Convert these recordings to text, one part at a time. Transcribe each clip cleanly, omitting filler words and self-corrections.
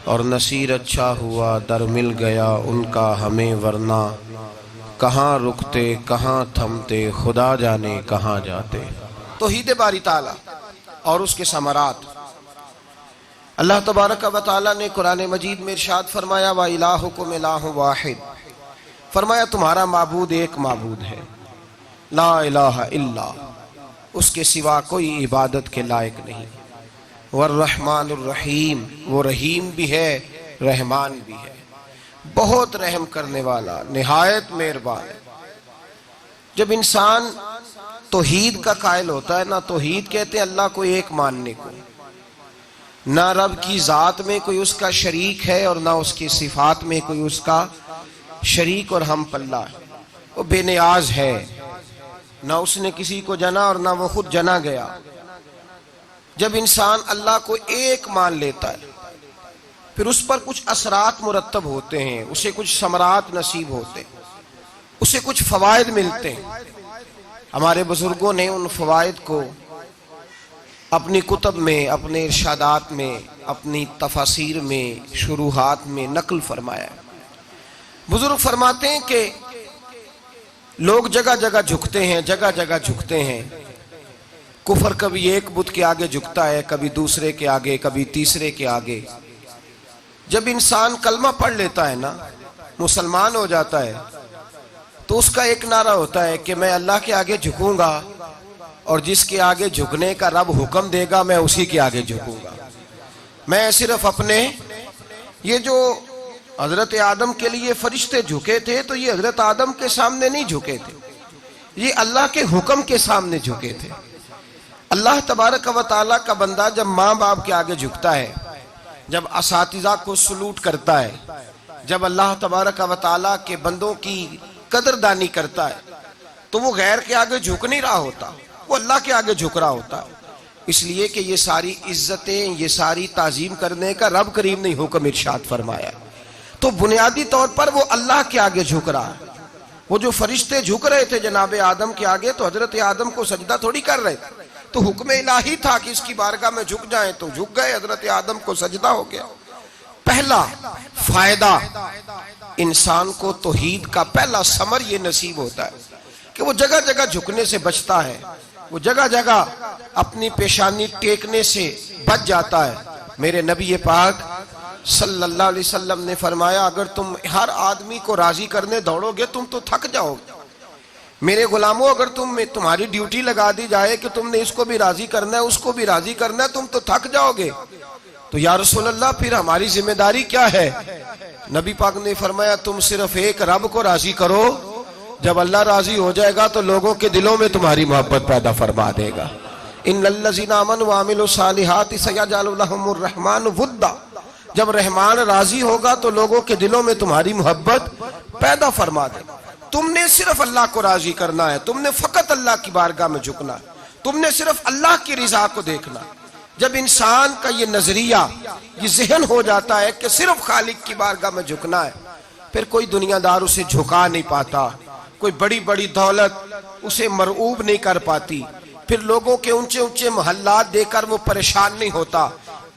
और नसीर अच्छा हुआ दर मिल गया उनका हमें, वरना कहाँ रुकते कहाँ थमते, खुदा जाने कहाँ जाते। तौहीद बारी ताला और उसके समरात। अल्लाह तबारक व तआला ने कुरान मजीद में इरशाद फरमाया, व इलाहुकुम इलाहुन वाहिद, फरमाया तुम्हारा माबूद एक माबूद है, ला इलाहा इल्ला, उसके सिवा कोई इबादत के लायक नहीं। वर्रहमानुर रहीम, वो रहीम भी है रहमान भी है, बहुत रहम करने वाला, निहायत मेहरबान है। जब इंसान तौहीद का कायल होता है ना, तौहीद कहते हैं अल्लाह को एक मानने को, ना रब की जात में कोई उसका शरीक है और ना उसकी सिफात में कोई उसका शरीक और हम पल्ला है। वो बेनियाज है, ना उसने किसी को जना और ना वो खुद जना गया। जब इंसान अल्लाह को एक मान लेता है फिर उस पर कुछ असरात मुरत्तब होते हैं, उसे कुछ समरात नसीब होते हैं, उसे कुछ फवायद मिलते हैं। हमारे बुजुर्गों ने उन फवायद को अपनी कुतब में, अपने इरशादात में, अपनी तफासीर में, शुरूहात में नकल फरमाया। बुजुर्ग फरमाते हैं कि लोग जगह जगह झुकते हैं, जगह जगह झुकते हैं। कुफर कभी एक बुत के आगे झुकता है, कभी दूसरे के आगे, कभी तीसरे के आगे। जब इंसान कलमा पढ़ लेता है ना, मुसलमान हो जाता है, तो उसका एक नारा होता है कि मैं अल्लाह के आगे झुकूंगा और जिसके आगे झुकने का रब हुक्म देगा मैं उसी के आगे झुकूंगा। मैं सिर्फ अपने, ये जो हजरत आदम के लिए फरिश्ते झुके थे तो ये हजरत आदम के सामने नहीं झुके थे, ये अल्लाह के हुक्म के सामने झुके थे। अल्लाह तबारक व तआला का बंदा जब माँ बाप के आगे झुकता है, जब असातिज़ा को सलूट करता है, जब अल्लाह तबारक व तआला के बंदों की कदरदानी करता है, तो वो गैर के आगे झुक नहीं रहा होता, वो अल्लाह के आगे झुक रहा होता है। इसलिए कि ये सारी इज्जतें, ये सारी ताजीम करने का रब करीम ने हुक्म इरशाद फरमाया। तो बुनियादी तौर पर वो अल्लाह के आगे झुक रहा है। वो जो फरिश्ते झुक रहे थे जनाब आदम के आगे, तो हजरत आदम को सजदा थोड़ी कर रहे थे, तो हुक्म इलाही था कि इसकी बारगाह में झुक जाएं, तो झुक गए, हजरत आदम को सजदा हो गया। पहला फायदा इंसान को तौहीद का, पहला समर ये नसीब होता है कि वो जगह जगह झुकने से बचता है, वो जगह जगह अपनी पेशानी टेकने से बच जाता है। मेरे नबी पाक सल्लल्लाहु अलैहि वसल्लम ने फरमाया, अगर तुम हर आदमी को राजी करने दौड़ोगे तुम तो थक जाओगे। मेरे गुलामों, अगर तुम्हारी ड्यूटी लगा दी जाए कि तुमने इसको भी राजी करना है, उसको भी राजी करना है, तुम तो थक जाओगे। तो या रसूल अल्लाह, फिर हमारी जिम्मेदारी क्या है? नबी पाक ने फरमाया, तुम सिर्फ एक रब को राजी करो, जब अल्लाह राजी हो जाएगा तो लोगों के दिलों में तुम्हारी मोहब्बत पैदा फरमा देगा। इन्नल्लज़ीना आमनू व अमिलुस सालिहाति सयजअलु लहुमुर रहमानु वुद्दा, जब रहमान राजी होगा तो लोगों के दिलों में तुम्हारी मोहब्बत पैदा फरमा देगा। तुमने सिर्फ अल्लाह को राजी करना है, तुमने फकत अल्लाह की बारगाह में झुकना है, तुमने सिर्फ अल्लाह की रिजा को देखना। जब इंसान का ये नजरिया, ये जहन हो जाता है कि सिर्फ खालिक की बारगाह में झुकना है, फिर कोई दुनियादार उसे झुका नहीं पाता, कोई बड़ी बड़ी दौलत उसे मरऊब नहीं कर पाती, फिर लोगों के ऊंचे ऊंचे महल्लात देकर वो परेशान नहीं होता,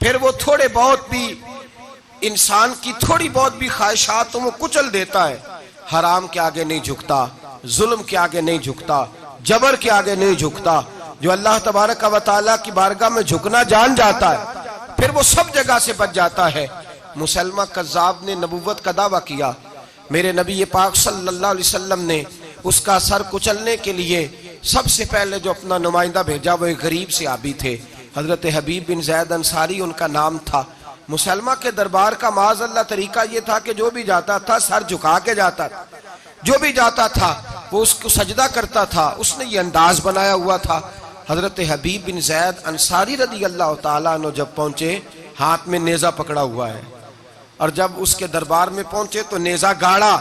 फिर वो थोड़े बहुत भी इंसान की थोड़ी बहुत भी ख्वाहिशात तो वो कुचल देता है। हराम के आगे नहीं झुकता, जुल्म के आगे नहीं झुकता, जबर के आगे नहीं झुकता। जो अल्लाह तबारक व तआला की बारगाह में झुकना जान जाता है फिर वो सब जगह से बच जाता है। मुसलमा कज़्ज़ाब ने नबुव्वत का दावा किया, मेरे नबी पाक सल्लल्लाहु अलैहि वसल्लम ने उसका सर कुचलने के लिए सबसे पहले जो अपना नुमाइंदा भेजा वो एक गरीब से आबी थे, हजरत हबीब बिन ज़ैद अंसारी उनका नाम था। मुसलमा के दरबार का माज़अल्लाह तरीका ये था कि जो भी जाता था सर झुका के जाता था, जो भी जाता था वो उसको सजदा करता था। उसने ये अंदाज बनाया हुआ था। हजरत हबीब बिन ज़ैद अंसारी रदी अल्लाह ताला अन्हु जब पहुंचे, हाथ में नेजा पकड़ा हुआ है, और जब उसके दरबार में पहुंचे तो नेजा गाड़ा।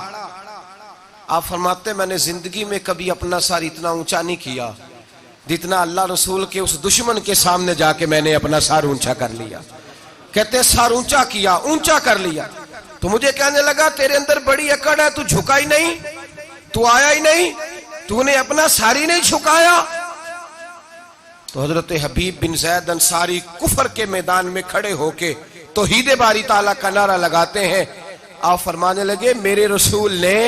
आप फरमाते, मैंने जिंदगी में कभी अपना सर इतना ऊंचा नहीं किया जितना अल्लाह रसूल के उस दुश्मन के सामने जाके मैंने अपना सर ऊंचा कर लिया। कहते सर ऊंचा किया, ऊंचा कर लिया, तो मुझे कहने लगा तेरे अंदर बड़ी अकड़ है, तू झुका ही नहीं, तू आया ही नहीं, तूने अपना सर ही नहीं झुकाया। तो हजरत हबीब बिन ज़ैद अंसारी कुफर के मैदान में खड़े होके तौहीद बारी ताला का नारा लगाते हैं। आप फरमाने लगे मेरे रसूल ने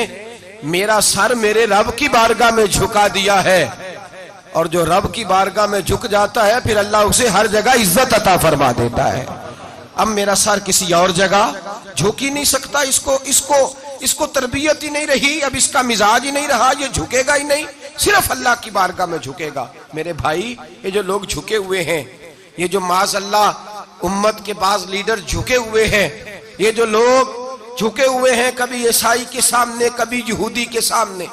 मेरा सर मेरे रब की बारगाह में झुका दिया है, और जो रब की बारगाह में झुक जाता है फिर अल्लाह उसे हर जगह इज्जत अता फरमा देता है। अब मेरा सर किसी और जगह झुक ही नहीं सकता, इसको तरबियत ही नहीं रही, अब इसका मिजाज ही नहीं रहा, ये झुकेगा ही नहीं, सिर्फ अल्लाह की बारगाह में झुकेगा। मेरे भाई, ये जो लोग झुके हुए हैं, ये जो माज़अल्लाह उम्मत के बाज़ लीडर झुके हुए हैं, ये जो लोग झुके हुए हैं, कभी ईसाई के सामने, कभी यहूदी के सामने,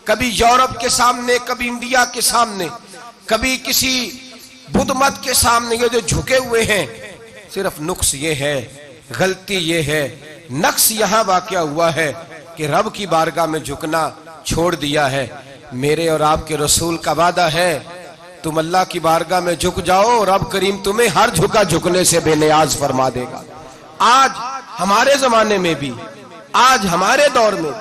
कभी यूरोप के सामने, कभी इंडिया के सामने, कभी किसी बुद्ध मत के सामने, ये जो झुके हुए हैं, सिर्फ नुक्स ये है, गलती ये है, नक्स यहाँ वाक़या हुआ है कि रब की बारगाह में झुकना छोड़ दिया है। मेरे और आपके रसूल का वादा है, तुम अल्लाह की बारगाह में झुक जाओ, रब करीम तुम्हें हर झुका झुकने से बेनियाज फरमा देगा। आज हमारे जमाने में भी, आज हमारे दौर में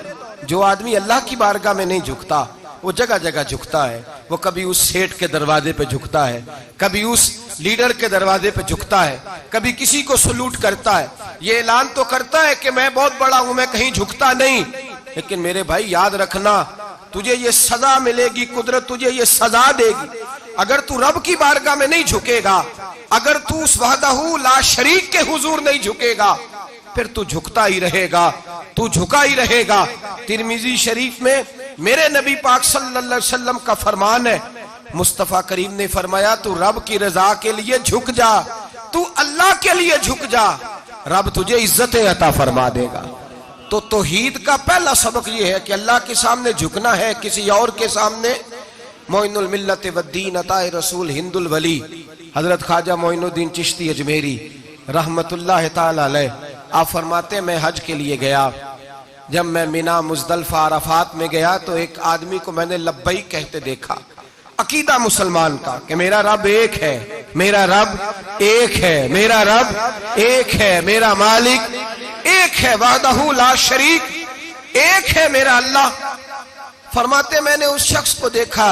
जो आदमी अल्लाह की बारगाह में नहीं झुकता, वो जगह जगह झुकता है। वो कभी उस सेठ के दरवाजे पे झुकता है, कभी उस लीडर के दरवाजे पे झुकता है, कभी किसी को सलूट करता है, ये ऐलान तो करता है कि मैं बहुत बड़ा हूं, मैं कहीं झुकता नहीं। लेकिन मेरे भाई याद रखना, तुझे ये सजा मिलेगी, कुदरत तुझे ये सजा देगी अगर तू रब की बारगाह में नहीं झुकेगा, अगर तू उस वहदहू ला शरीक के हुजूर नहीं झुकेगा, फिर तू झुकता ही रहेगा, तू झुका ही रहेगा। तिरमिजी शरीफ में मेरे नबी पाक सल्लल्लाहु अलैहि वसल्लम का फरमान है, मुस्तफा करीम ने फरमाया तू रब की रजा के लिए झुक जा, तू अल्लाह के लिए झुक जा, रब तुझे इज्जतें अता फरमा देगा। तो तौहीद का पहला सबक यह है कि अल्लाह के सामने झुकना है, किसी और के सामने। मोइनुल मिल्लत वद्दीन अताए रसूल हिंदुल वली हजरत ख्वाजा मोइनुद्दीन चिश्ती अजमेरी रहमतुल्लाह ताला अलैह, आप फरमाते मैं हज के लिए गया, जब मैं मिना मुज़दलिफा अरफात में गया तो एक आदमी को मैंने लब्बैक कहते देखा। अकीदा मुसलमान का कि मेरा रब एक है, मेरा रब एक है, मेरा रब एक है, मेरा मालिक एक है, वहदहू ला शरीक, एक है मेरा अल्लाह। फरमाते मैंने उस शख्स को देखा,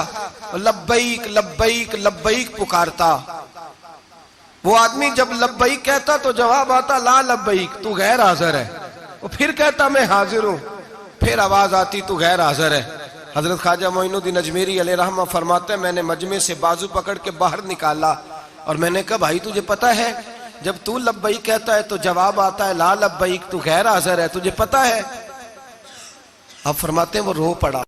लब्बैक लब्बैक लब्बैक पुकारता। वो आदमी जब लब्बैक कहता तो जवाब आता ला लब्बैक, तू गैर हाजिर है। वो फिर कहता मैं हाजिर हूं, फिर आवाज आती तू गैर हाजिर है। हजरत ख्वाजा मोइनुद्दीन अजमेरी अलैहि रहमा फरमाते मैंने मजमे से बाजू पकड़ के बाहर निकाला और मैंने कहा भाई तुझे पता है जब तू लब्बैक कहता है तो जवाब आता है ला लब्बैक, तू गैर हाजिर है, तुझे पता है? अब फरमाते वो रो पड़ा,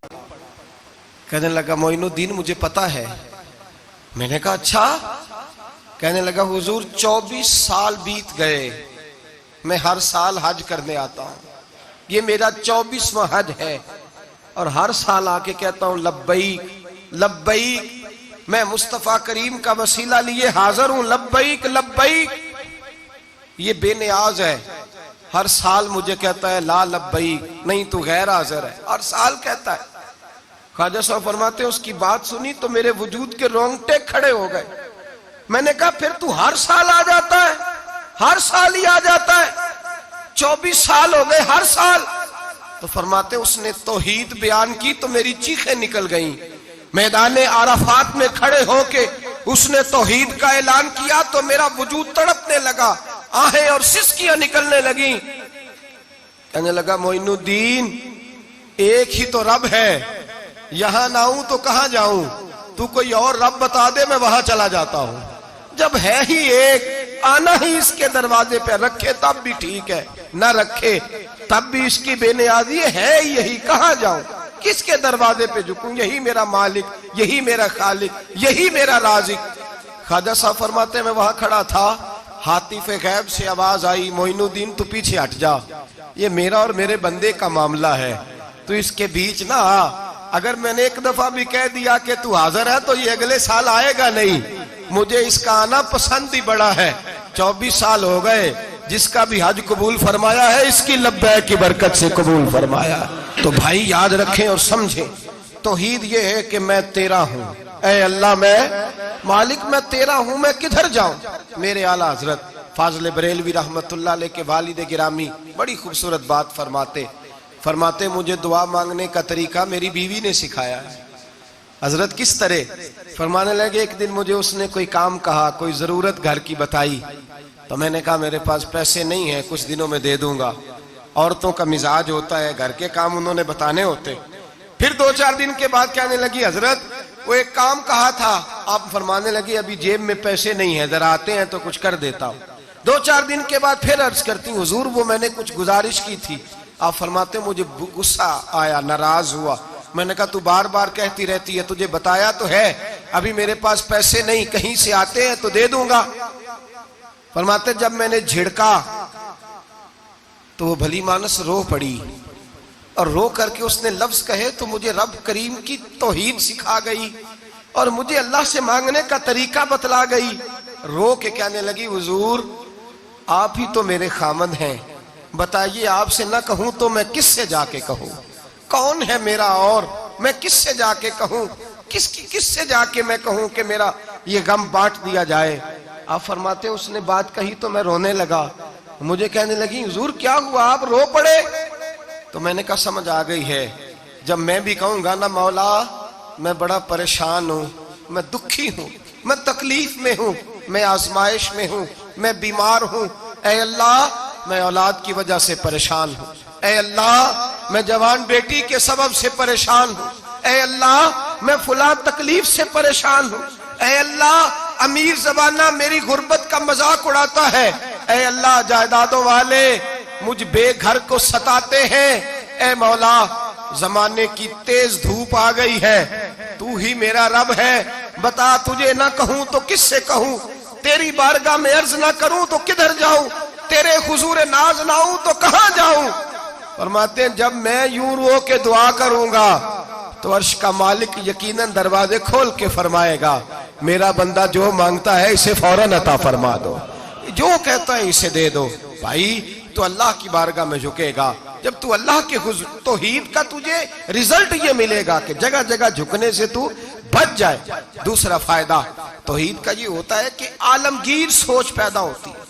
कहने लगा मोइनुद्दीन मुझे पता है। मैंने कहा अच्छा? कहने लगा हुजूर 24 साल बीत गए, मैं हर साल हज करने आता हूं, ये मेरा 24वां हज है और हर साल आके कहता हूं लब्बैक लब्बैक, मैं मुस्तफा करीम का वसीला लिए हाजिर हूं, लब्बैक लब्बैक। ये बेनियाज है, हर साल मुझे कहता है ला लब्बैक, नहीं तू गैर हाजिर है, हर साल कहता है। ख्वाजा साहब फरमाते उसकी बात सुनी तो मेरे वजूद के रोंगटे खड़े हो गए। मैंने कहा फिर तू हर साल आ जाता है, हर साल ही आ जाता है, 24 साल हो गए हर साल। तो फरमाते उसने तौहीद बयान की तो मेरी चीखें निकल गईं। मैदान आराफात में खड़े होके उसने तौहीद का ऐलान किया तो मेरा वजूद तड़पने लगा, आहें और सिसकियां निकलने लगी। कहने लगा मोइनुद्दीन एक ही तो रब है, यहां ना आऊं तो कहां जाऊं, तू कोई और रब बता दे मैं वहां चला जाता हूं। जब है ही एक, आना ही इसके दरवाजे पे, रखे तब भी ठीक है, ना रखे तब भी इसकी बेनियाजी है यही, कहां जाऊं, किसके दरवाजे पे झुकूं, यही मेरा मालिक, यही मेरा खालिक, यही मेरा राज़िक। ख्वाजा साहब फरमाते मैं वहां खड़ा था, हातिफ़े गैब से आवाज आई मोइनुद्दीन तू पीछे हट जा, ये मेरा और मेरे बंदे का मामला है, तू इसके बीच ना आ। अगर मैंने एक दफा भी कह दिया कि तू हाजिर है तो ये अगले साल आएगा नहीं, मुझे इसका आना पसंद ही बड़ा है। 24 साल हो गए, जिसका भी हज कबूल फरमाया है इसकी लब्बैक की बरकत से कबूल फरमाया। तो भाई याद रखें और समझें, तौहीद ये है कि मैं तेरा हूं, ऐ अल्लाह मैं मालिक मैं तेरा हूं, मैं किधर जाऊं। मेरे आला हजरत फाज़िल बरेलवी रहमतुल्लाह अलैह के वालिद गिरामी बड़ी खूबसूरत बात फरमाते मुझे दुआ मांगने का तरीका मेरी बीवी ने सिखाया है। हजरत किस तरह? फरमाने लगे एक दिन मुझे उसने कोई काम कहा, कोई जरूरत घर की बताई, तो मैंने कहा मेरे पास पैसे नहीं है, कुछ दिनों में दे दूंगा। औरतों का मिजाज होता है, घर के काम उन्होंने बताने होते। फिर 2-4 दिन के बाद कहने लगी हजरत वो एक काम कहा था। आप फरमाने लगी अभी जेब में पैसे नहीं है, जरा आते हैं तो कुछ कर देता हूँ। 2-4 दिन के बाद फिर अर्ज करती हूँ हुजूर वो मैंने कुछ गुजारिश की थी। आप फरमाते मुझे गुस्सा आया, नाराज हुआ। मैंने कहा तू बार बार कहती रहती है, तुझे बताया तो है, अभी मेरे पास पैसे नहीं, कहीं से आते हैं तो दे दूंगा। फरमाते जब मैंने झिड़का तो वो भली मानस रो पड़ी, और रो करके उसने लफ्ज कहे तो मुझे रब करीम की तौहीद सिखा गई और मुझे अल्लाह से मांगने का तरीका बतला गई। रो के कहने लगी हुजूर आप ही तो मेरे खामद हैं, बताइए आपसे न कहूं तो मैं किससे जाके कहूं? कौन है मेरा और मैं किससे जाके कहूं? किससे जाके मैं कहूं कि मेरा ये गम बांट दिया जाए? आप फरमाते उसने बात कही तो मैं रोने लगा। मुझे कहने लगी हुजूर क्या हुआ, आप रो पड़े? तो मैंने कहा समझ आ गई है, जब मैं भी कहूंगा ना मौला मैं बड़ा परेशान हूं, मैं दुखी हूं, मैं तकलीफ में हूं, मैं आजमाइश में हूं, मैं बीमार हूं, ऐ अल्लाह मैं औलाद की वजह से परेशान हूं, ऐ अल्लाह मैं जवान बेटी के सबब से परेशान हूं, ऐ अल्लाह मैं फुला तकलीफ से परेशान हूं, ऐ अल्लाह अमीर जबाना मेरी गुर्बत का मजाक उड़ाता है, ऐ अल्लाह जायदादों वाले मुझ बेघर को सताते हैं, ऐ मौला जमाने की तेज धूप आ गई है, तू ही मेरा रब है, बता तुझे ना कहूं तो किससे कहूं? तेरी बारगाह में अर्ज ना करूं तो किधर जाऊं? तेरे हुजूर नाज ना आऊं तो कहां जाऊं? फरमाते हैं जब मैं यूं रो के दुआ करूंगा तो अर्श का मालिक यकीनन दरवाजे खोल के फरमाएगा मेरा बंदा जो मांगता है इसे फौरन अता फरमा दो, जो कहता है इसे दे दो। भाई तो अल्लाह की बारगाह में झुकेगा, जब तू अल्लाह के तौहीद का तुझे रिजल्ट ये मिलेगा कि जगह जगह झुकने से तू बच जाए। दूसरा फायदा तौहीद का ये होता है कि आलमगीर सोच पैदा होती है।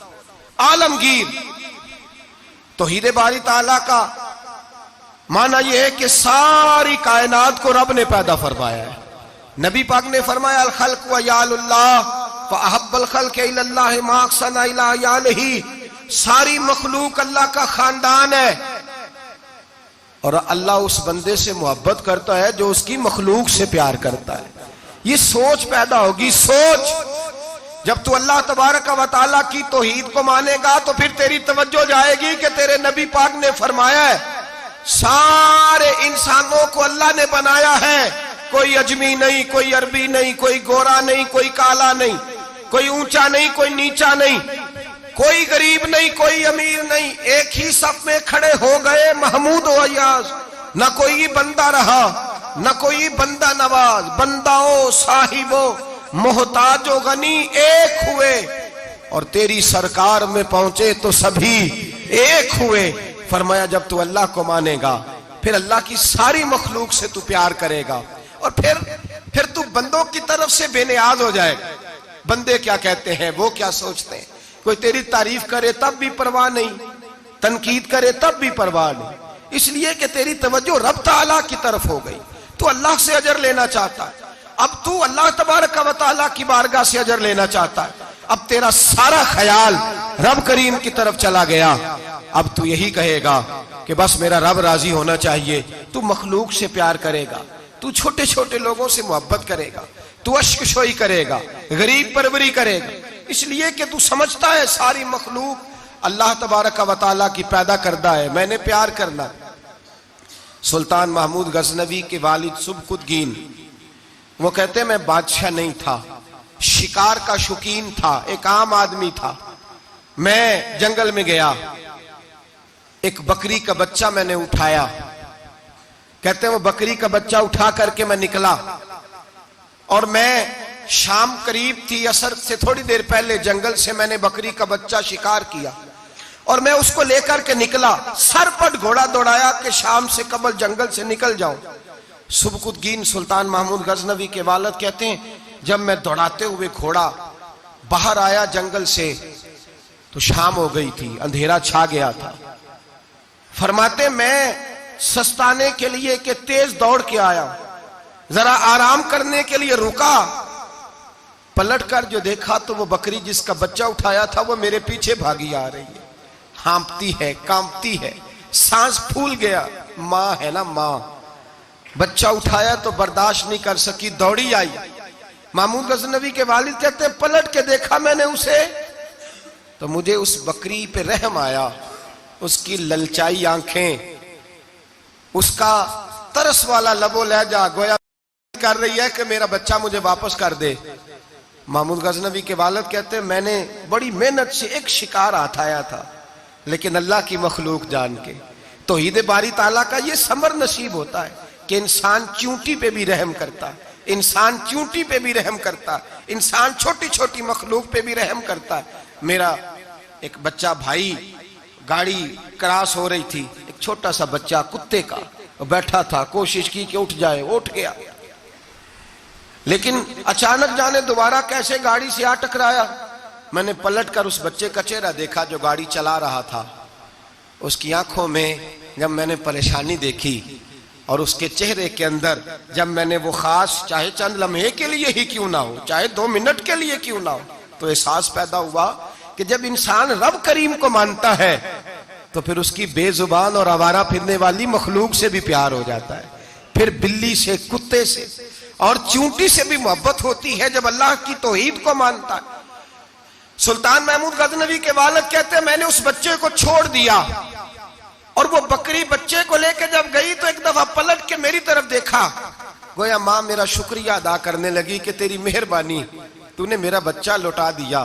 आलमगीर तौहीद बारी ताला का माना यह है कि सारी कायनात को रब ने पैदा फरमाया है। नबी पाक ने फरमाया अल खल्क व यालुल्लाह फ अहब्बल खल्क इलल्लाह मा अहसना इला यालिही, सारी मखलूक अल्लाह का खानदान है और अल्लाह उस बंदे से मोहब्बत करता है जो उसकी मखलूक से प्यार करता है। ये सोच पैदा होगी। सोच जब तू अल्लाह तबारक व तआला की तौहीद को मानेगा तो फिर तेरी तवज्जो जाएगी कि तेरे नबी पाक ने फरमाया है सारे इंसानों को अल्लाह ने बनाया है, कोई अजमी नहीं, कोई अरबी नहीं, कोई गोरा नहीं, कोई काला नहीं, कोई ऊंचा नहीं, कोई नीचा नहीं, कोई गरीब नहीं, कोई अमीर नहीं, एक ही सफ में खड़े हो गए महमूद व अय्याज। न कोई बंदा रहा न कोई बंदा नवाज, बंदाओं साहिबो मोहताजो गनी एक हुए और तेरी सरकार में पहुंचे तो सभी एक हुए। फरमाया जब तू अल्लाह को मानेगा फिर अल्लाह की सारी मखलूक से तू प्यार करेगा और फिर तू बंदों की तरफ से बेनियाज हो जाएगा। बंदे क्या कहते हैं, वो क्या सोचते हैं, कोई तेरी तारीफ करे तब भी परवाह नहीं, तनकीद करे तब भी परवाह नहीं, इसलिए कि तेरी तवज्जो रब ताला की तरफ हो गई। तू अल्लाह से अजर लेना चाहता है, अब तू अल्लाह तबारक व तआला की बारगाह से अजर लेना चाहता है, अब तेरा सारा ख्याल रब करीम की तरफ चला गया। अब तू यही कहेगा कि बस मेरा रब राजी होना चाहिए। तू मखलूक से प्यार करेगा, तू छोटे छोटे लोगों से मोहब्बत करेगा, तू अश्कशोई करेगा, गरीब परवरी करेगा, इसलिए कि तू समझता है सारी मखलूक अल्लाह तबारक व तआला की पैदा करदा है, मैंने प्यार करना। सुल्तान महमूद गजनवी के वालिद सुबकुतगीन वो कहते हैं मैं बादशाह नहीं था, शिकार का शौकीन था, एक आम आदमी था। मैं जंगल में गया, एक बकरी का बच्चा मैंने उठाया। कहते हैं वो बकरी का बच्चा उठा करके मैं निकला और मैं शाम करीब थी, असर से थोड़ी देर पहले जंगल से मैंने बकरी का बच्चा शिकार किया और मैं उसको लेकर के निकला, सरपट घोड़ा दौड़ाया कि शाम से कबल जंगल से निकल जाऊं। सुबकुतगीन सुल्तान महमूद गजनवी के वालिद कहते हैं जब मैं दौड़ाते हुए घोड़ा बाहर आया जंगल से तो शाम हो गई थी, अंधेरा छा गया था। फरमाते मैं सस्ताने के लिए कि तेज दौड़ के आया, जरा आराम करने के लिए रुका, पलटकर जो देखा तो वो बकरी जिसका बच्चा उठाया था वो मेरे पीछे भागी आ रही है, हाँपती है, कांपती है, सांस फूल गया। माँ है ना माँ, बच्चा उठाया तो बर्दाश्त नहीं कर सकी, दौड़ी आई। महमूद गजनवी के वालिद कहते हैं पलट के देखा मैंने उसे तो मुझे उस बकरी पे रहम आया, उसकी ललचाई आंखें, उसका तरस वाला लबो लहजा गोया कर रही है कि मेरा बच्चा मुझे वापस कर दे। महमूद गजनवी के वालिद कहते हैं मैंने बड़ी मेहनत से एक शिकार हटाया था, लेकिन अल्लाह की मखलूक जान के तौहीद बारी ताला का ये समर नसीब होता है कि इंसान चूंटी पे भी रहम करता, इंसान चूंटी पे भी रहम करता, इंसान छोटी छोटी मखलूक पे भी रहम करता। मेरा एक बच्चा भाई, गाड़ी क्रॉस हो रही थी, एक छोटा सा बच्चा कुत्ते का बैठा था, कोशिश की कि उठ जाए, उठ गया, लेकिन अचानक जाने दोबारा कैसे गाड़ी से आ टकराया। मैंने पलट कर उस बच्चे का चेहरा देखा जो गाड़ी चला रहा था, उसकी आंखों में जब मैंने परेशानी देखी और उसके चेहरे के अंदर जब मैंने वो खास, चाहे चंद लम्हे के लिए ही क्यों ना हो, चाहे 2 मिनट के लिए क्यों ना हो, तो एहसास पैदा हुआ कि जब इंसान रब करीम को मानता है तो फिर उसकी बेजुबान और आवारा फिरने वाली मखलूक से भी प्यार हो जाता है, फिर बिल्ली से, कुत्ते से और चूंटी से भी मोहब्बत होती है जब अल्लाह की तौहीद को मानता है। सुल्तान महमूद गजनवी के वालिद कहते हैं मैंने उस बच्चे को छोड़ दिया और वो बकरी बच्चे को लेकर जब गई तो एक दफा पलट के मेरी तरफ देखा, गोया माँ मेरा शुक्रिया अदा करने लगी कि तेरी मेहरबानी, तूने मेरा बच्चा लौटा दिया।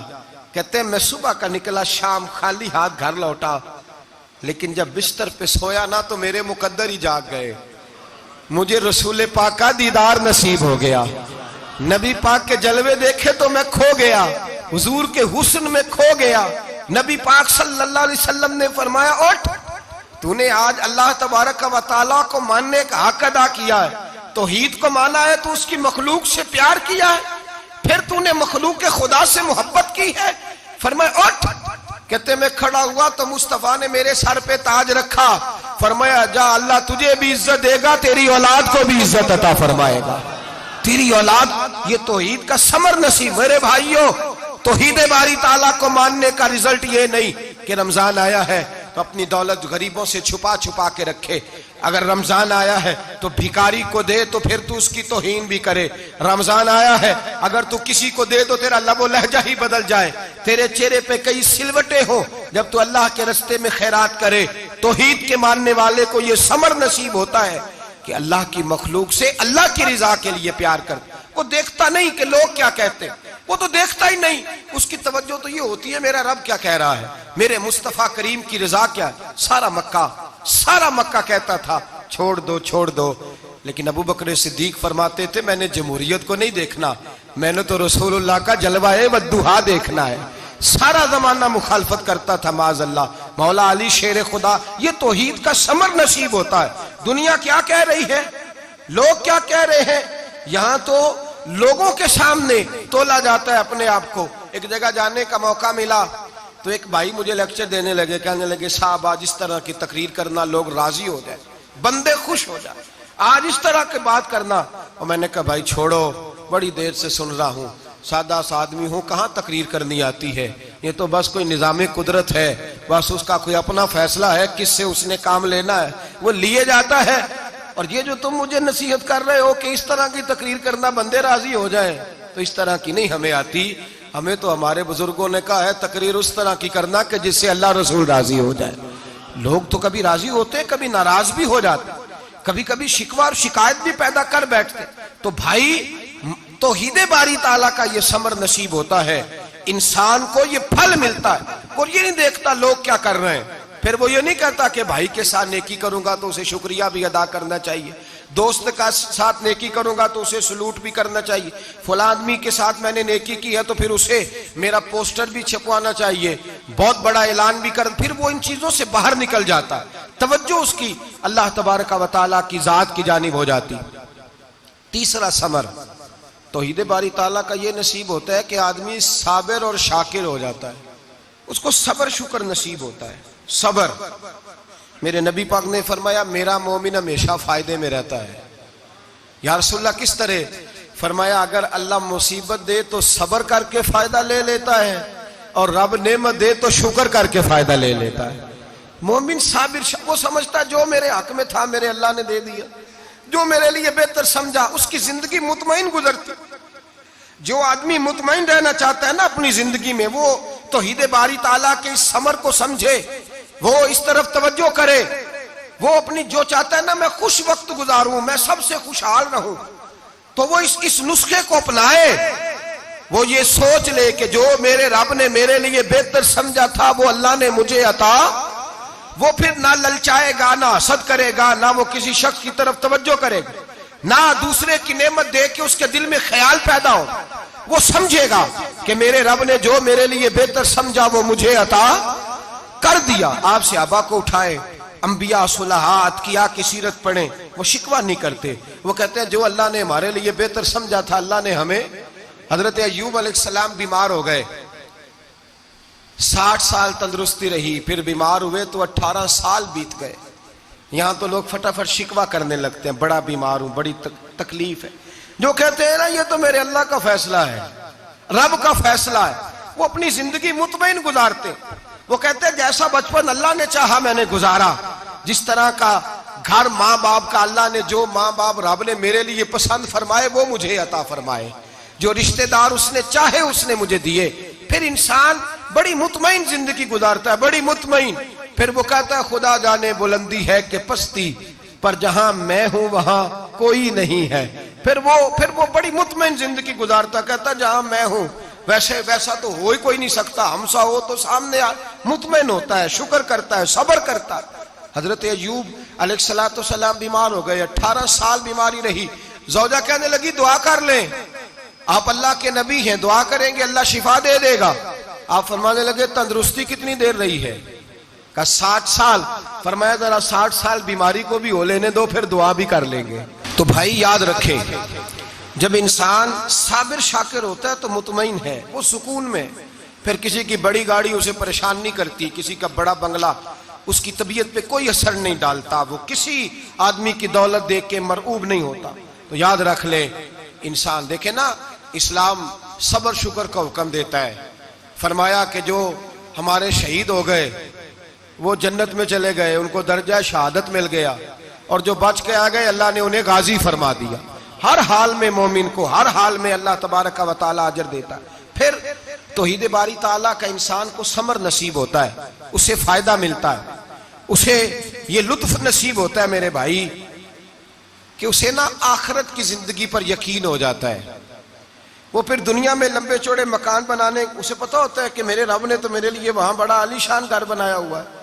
कहते हैं मैं सुबह का निकला, शाम खाली हाथ घर लौटा, लेकिन जब बिस्तर पे सोया ना तो मेरे मुकद्दर ही जाग गए, मुझे रसूल पाक का दीदार नसीब हो गया, नबी पाक के जलवे देखे तो मैं खो गया, हुजूर के हुस्न में खो गया। नबी पाक सल्लल्लाहु अलैहि वसल्लम ने फरमाया उठ, तूने आज अल्लाह तबारक व तआला को मानने का हक अदा किया है, तौहीद को माना है, तो उसकी मखलूक से प्यार किया है, फिर तूने मखलूक के खुदा से मोहब्बत की है। फरमाया उठ। कहते मैं खड़ा हुआ तो मुस्तफा ने मेरे सर पे ताज रखा, फरमाया जा अल्लाह तुझे भी इज्जत देगा, तेरी औलाद को भी इज्जत अता फरमाएगा, तेरी औलाद। ये तौहीद का समर नसीब। मेरे भाइयों, तौहीद बारी ताला को मानने का रिजल्ट ये नहीं कि रमजान आया है तो अपनी दौलत गरीबों से छुपा छुपा के रखे, अगर रमजान आया है तो भिखारी को दे तो फिर तू उसकी तौहीन भी करे, रमजान आया है अगर तू किसी को दे तो तेरा लबो लहजा ही बदल जाए, तेरे चेहरे पे कई सिलवटें हो जब तू अल्लाह के रास्ते में खैरात करे। तौहीद के मानने वाले को यह समर नसीब होता है कि अल्लाह की मखलूक से अल्लाह की रिजा के लिए प्यार कर। वो देखता नहीं कि लोग क्या कहते हैं, वो तो देखता ही नहीं, उसकी तवज्जो तो ये होती है मेरा रब क्या कह रहा है, मेरे मुस्तफा करीम की रजा क्या है। सारा मक्का कहता था छोड़ दो छोड़ दो, लेकिन अबू बकर सिद्दीक फरमाते थे मैंने जमहूरियत को नहीं देखना, मैंने तो रसूलुल्लाह का जलवाए वद्दुहा देखना है। सारा जमाना मुखालफत करता था माज़अल्लाह। मौला अली शेर खुदा। ये तौहीद का समर नसीब होता है। दुनिया क्या कह रही है, लोग क्या कह रहे हैं, यहाँ तो लोगों के सामने तोला जाता है अपने आप को। एक जगह जाने का मौका मिला तो एक भाई मुझे लेक्चर देने लगे, कहने लगे साहब आज इस तरह की तकरीर करना लोग राजी हो जाए, बंदे खुश हो जाए, आज इस तरह की बात करना। और मैंने कहा भाई छोड़ो, बड़ी देर से सुन रहा हूँ, सादा सा आदमी हूँ, कहाँ तकरीर करनी आती है, ये तो बस कोई निज़ाम कुदरत है, बस उसका कोई अपना फैसला है किससे उसने काम लेना है वो लिए जाता है। और ये जो तुम मुझे नसीहत कर रहे हो कि इस तरह की तकरीर करना बंदे राजी हो जाए, तो इस तरह की नहीं हमें आती। हमें तो हमारे बुजुर्गों ने कहा है तकरीर उस तरह की करना कि जिससे अल्लाह रसूल राजी हो जाए। लोग तो कभी राजी होते, कभी नाराज भी हो जाते, कभी कभी शिकवा और शिकायत भी पैदा कर बैठते। तो भाई तौहीद बारी ताला का ये समर नसीब होता है, इंसान को ये फल मिलता है। और ये नहीं देखता लोग क्या कर रहे हैं, फिर वो ये नहीं कहता कि भाई के साथ नेकी करूंगा तो उसे शुक्रिया भी अदा करना चाहिए, दोस्त का साथ नेकी करूंगा तो उसे सलूट भी करना चाहिए, फला आदमी के साथ मैंने नेकी की है तो फिर उसे मेरा पोस्टर भी छपवाना चाहिए, बहुत बड़ा ऐलान भी कर। फिर वो इन चीजों से बाहर निकल जाता है, तवज्जो उसकी अल्लाह तबारक व तआला की जात की जानिब हो जाती। तीसरा समर तौहीद बारी ताला का ये नसीब होता है कि आदमी साबिर और शाकिर हो जाता है, उसको सबर शुक्र नसीब होता है। सबर, मेरे नबी पाक ने फरमाया मेरा मोमिन हमेशा फायदे में रहता है, या रसूलल्लाह किस तरह? फरमाया अगर अल्लाह मुसीबत दे तो सब्र करके फायदा ले लेता है और रब नेमत दे तो शुक्र करके फायदा ले लेता है। मोमिन साबिर वो समझता है जो मेरे हक में था मेरे अल्लाह ने दे दिया, जो मेरे लिए बेहतर समझा, उसकी जिंदगी मुतमईन गुजरती। जो आदमी मुतमईन रहना चाहता है ना अपनी जिंदगी में, वो तौहीद बारी ताला के इस समर को समझे, वो इस तरफ तवज्जो करे, वो अपनी जो चाहता है ना मैं खुश वक्त गुजारूं, मैं सबसे खुशहाल रहूं, तो वो इस नुस्खे को अपनाए। वो ये सोच ले कि जो मेरे रब ने मेरे लिए बेहतर समझा था वो अल्लाह ने मुझे अता, वो फिर ना ललचाएगा, ना हसद करेगा, ना वो किसी शख्स की तरफ तवज्जो करेगा, ना दूसरे की नेमत देख के उसके दिल में ख्याल पैदा हो। वो समझेगा कि मेरे रब ने जो मेरे लिए बेहतर समझा वो मुझे अता कर दिया। आप सहाबा को उठाए, अंबिया सुलहात किया की सीरत पढ़े, वो शिकवा नहीं करते। वो कहते हैं जो अल्लाह ने हमारे लिए बेहतर समझा था अल्लाह ने हमें। हजरत अय्यूब अलैहिस्सलाम बीमार हो गए, 60 साल तंदुरुस्ती रही, फिर बीमार हुए तो 18 साल बीत गए। यहां तो लोग फटाफट शिकवा करने लगते हैं, बड़ा बीमार हूं, बड़ी तकलीफ है। जो कहते हैं ना ये तो मेरे अल्लाह का फैसला है, रब का फैसला है, वो अपनी जिंदगी मुतमईन गुजारते। वो कहते हैं जैसा बचपन अल्लाह ने चाहा मैंने गुजारा, जिस तरह का घर माँ बाप का अल्लाह ने जो माँ बाप रब ने मेरे लिए पसंद फरमाए वो मुझे अता फरमाए, जो रिश्तेदार उसने चाहे उसने मुझे दिए। फिर इंसान बड़ी मुतमईन जिंदगी गुजारता है, बड़ी मुतमईन। फिर वो कहता है खुदा जाने बुलंदी है कि पस्ती, पर जहां मैं हूं वहां कोई नहीं है। फिर वो बड़ी मुतमईन जिंदगी गुजारता, कहता जहां मैं हूं वैसा तो हो ही कोई नहीं सकता, हमसा हो तो सामने मुतमईन होता है, शुक्र करता है, सब्र करता है। हजरत अय्यूब अलैहिस्सलाम बीमार हो गए, 18 साल बीमारी रही। जौजा कहने लगी दुआ कर लें, आप अल्लाह के नबी हैं, दुआ करेंगे अल्लाह शिफा दे देगा। आप फरमाने लगे तंदुरुस्ती कितनी देर रही है? का 60 साल। फरमाया जरा 60 साल बीमारी को भी हो लेने दो, फिर दुआ भी कर लेंगे। तो भाई याद रखें, जब इंसान साबिर शाकिर होता है तो मुतमईन है, वो सुकून में। फिर किसी की बड़ी गाड़ी उसे परेशान नहीं करती, किसी का बड़ा बंगला उसकी तबीयत पे कोई असर नहीं डालता, वो किसी आदमी की दौलत देख के मरऊब नहीं होता। तो याद रख ले इंसान। देखे ना, इस्लाम सब्र शुक्र का हुक्म देता है। फरमाया कि जो हमारे शहीद हो गए वो जन्नत में चले गए, उनको दर्जा शहादत मिल गया, और जो बच के आ गए अल्लाह ने उन्हें गाजी फरमा दिया। हर हाल में मोमिन को हर हाल में अल्लाह तबारक व तआला अजर देता है। फिर तौहीद बारी ताला का इंसान को समर नसीब होता है, उससे फायदा मिलता है, उसे ये लुत्फ नसीब होता है मेरे भाई कि उसे ना आखिरत की जिंदगी पर यकीन हो जाता है। वो फिर दुनिया में लंबे चौड़े मकान बनाने, उसे पता होता है कि मेरे रब ने तो मेरे लिए वहां बड़ा आलीशान घर बनाया हुआ है।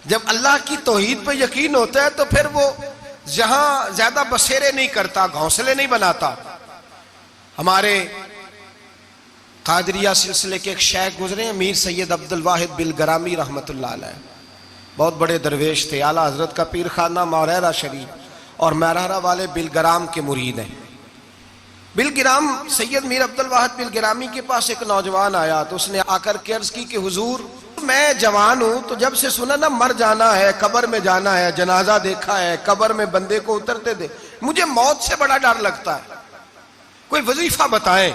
जब अल्लाह की तौहीद पे यकीन होता है तो फिर वो जहां ज्यादा बसेरे नहीं करता, घोंसले नहीं बनाता। हमारे कादरिया सिलसिले के एक शेख गुजरे हैं, मीर सैयद अब्दुल वाहिद बिलग्रामी रहमतुल्लाह अलैह, बहुत बड़े दरवेश थे, आला हजरत का पीर खाना मौरेरा शरीफ और मैरारा वाले बिलग्राम के मुरीद हैं। बिलग्राम सैयद मीर अब्दुल वाहिद बिलग्रामी के पास एक नौजवान आया, तो उसने आकर के अर्ज की कि हुजूर मैं जवान हूं, तो जब से सुना ना मर जाना है, कब्र में जाना है, जनाजा देखा है, कब्र में बंदे को उतरते दे, मुझे मौत से बड़ा डर लगता है, कोई वजीफा बताएं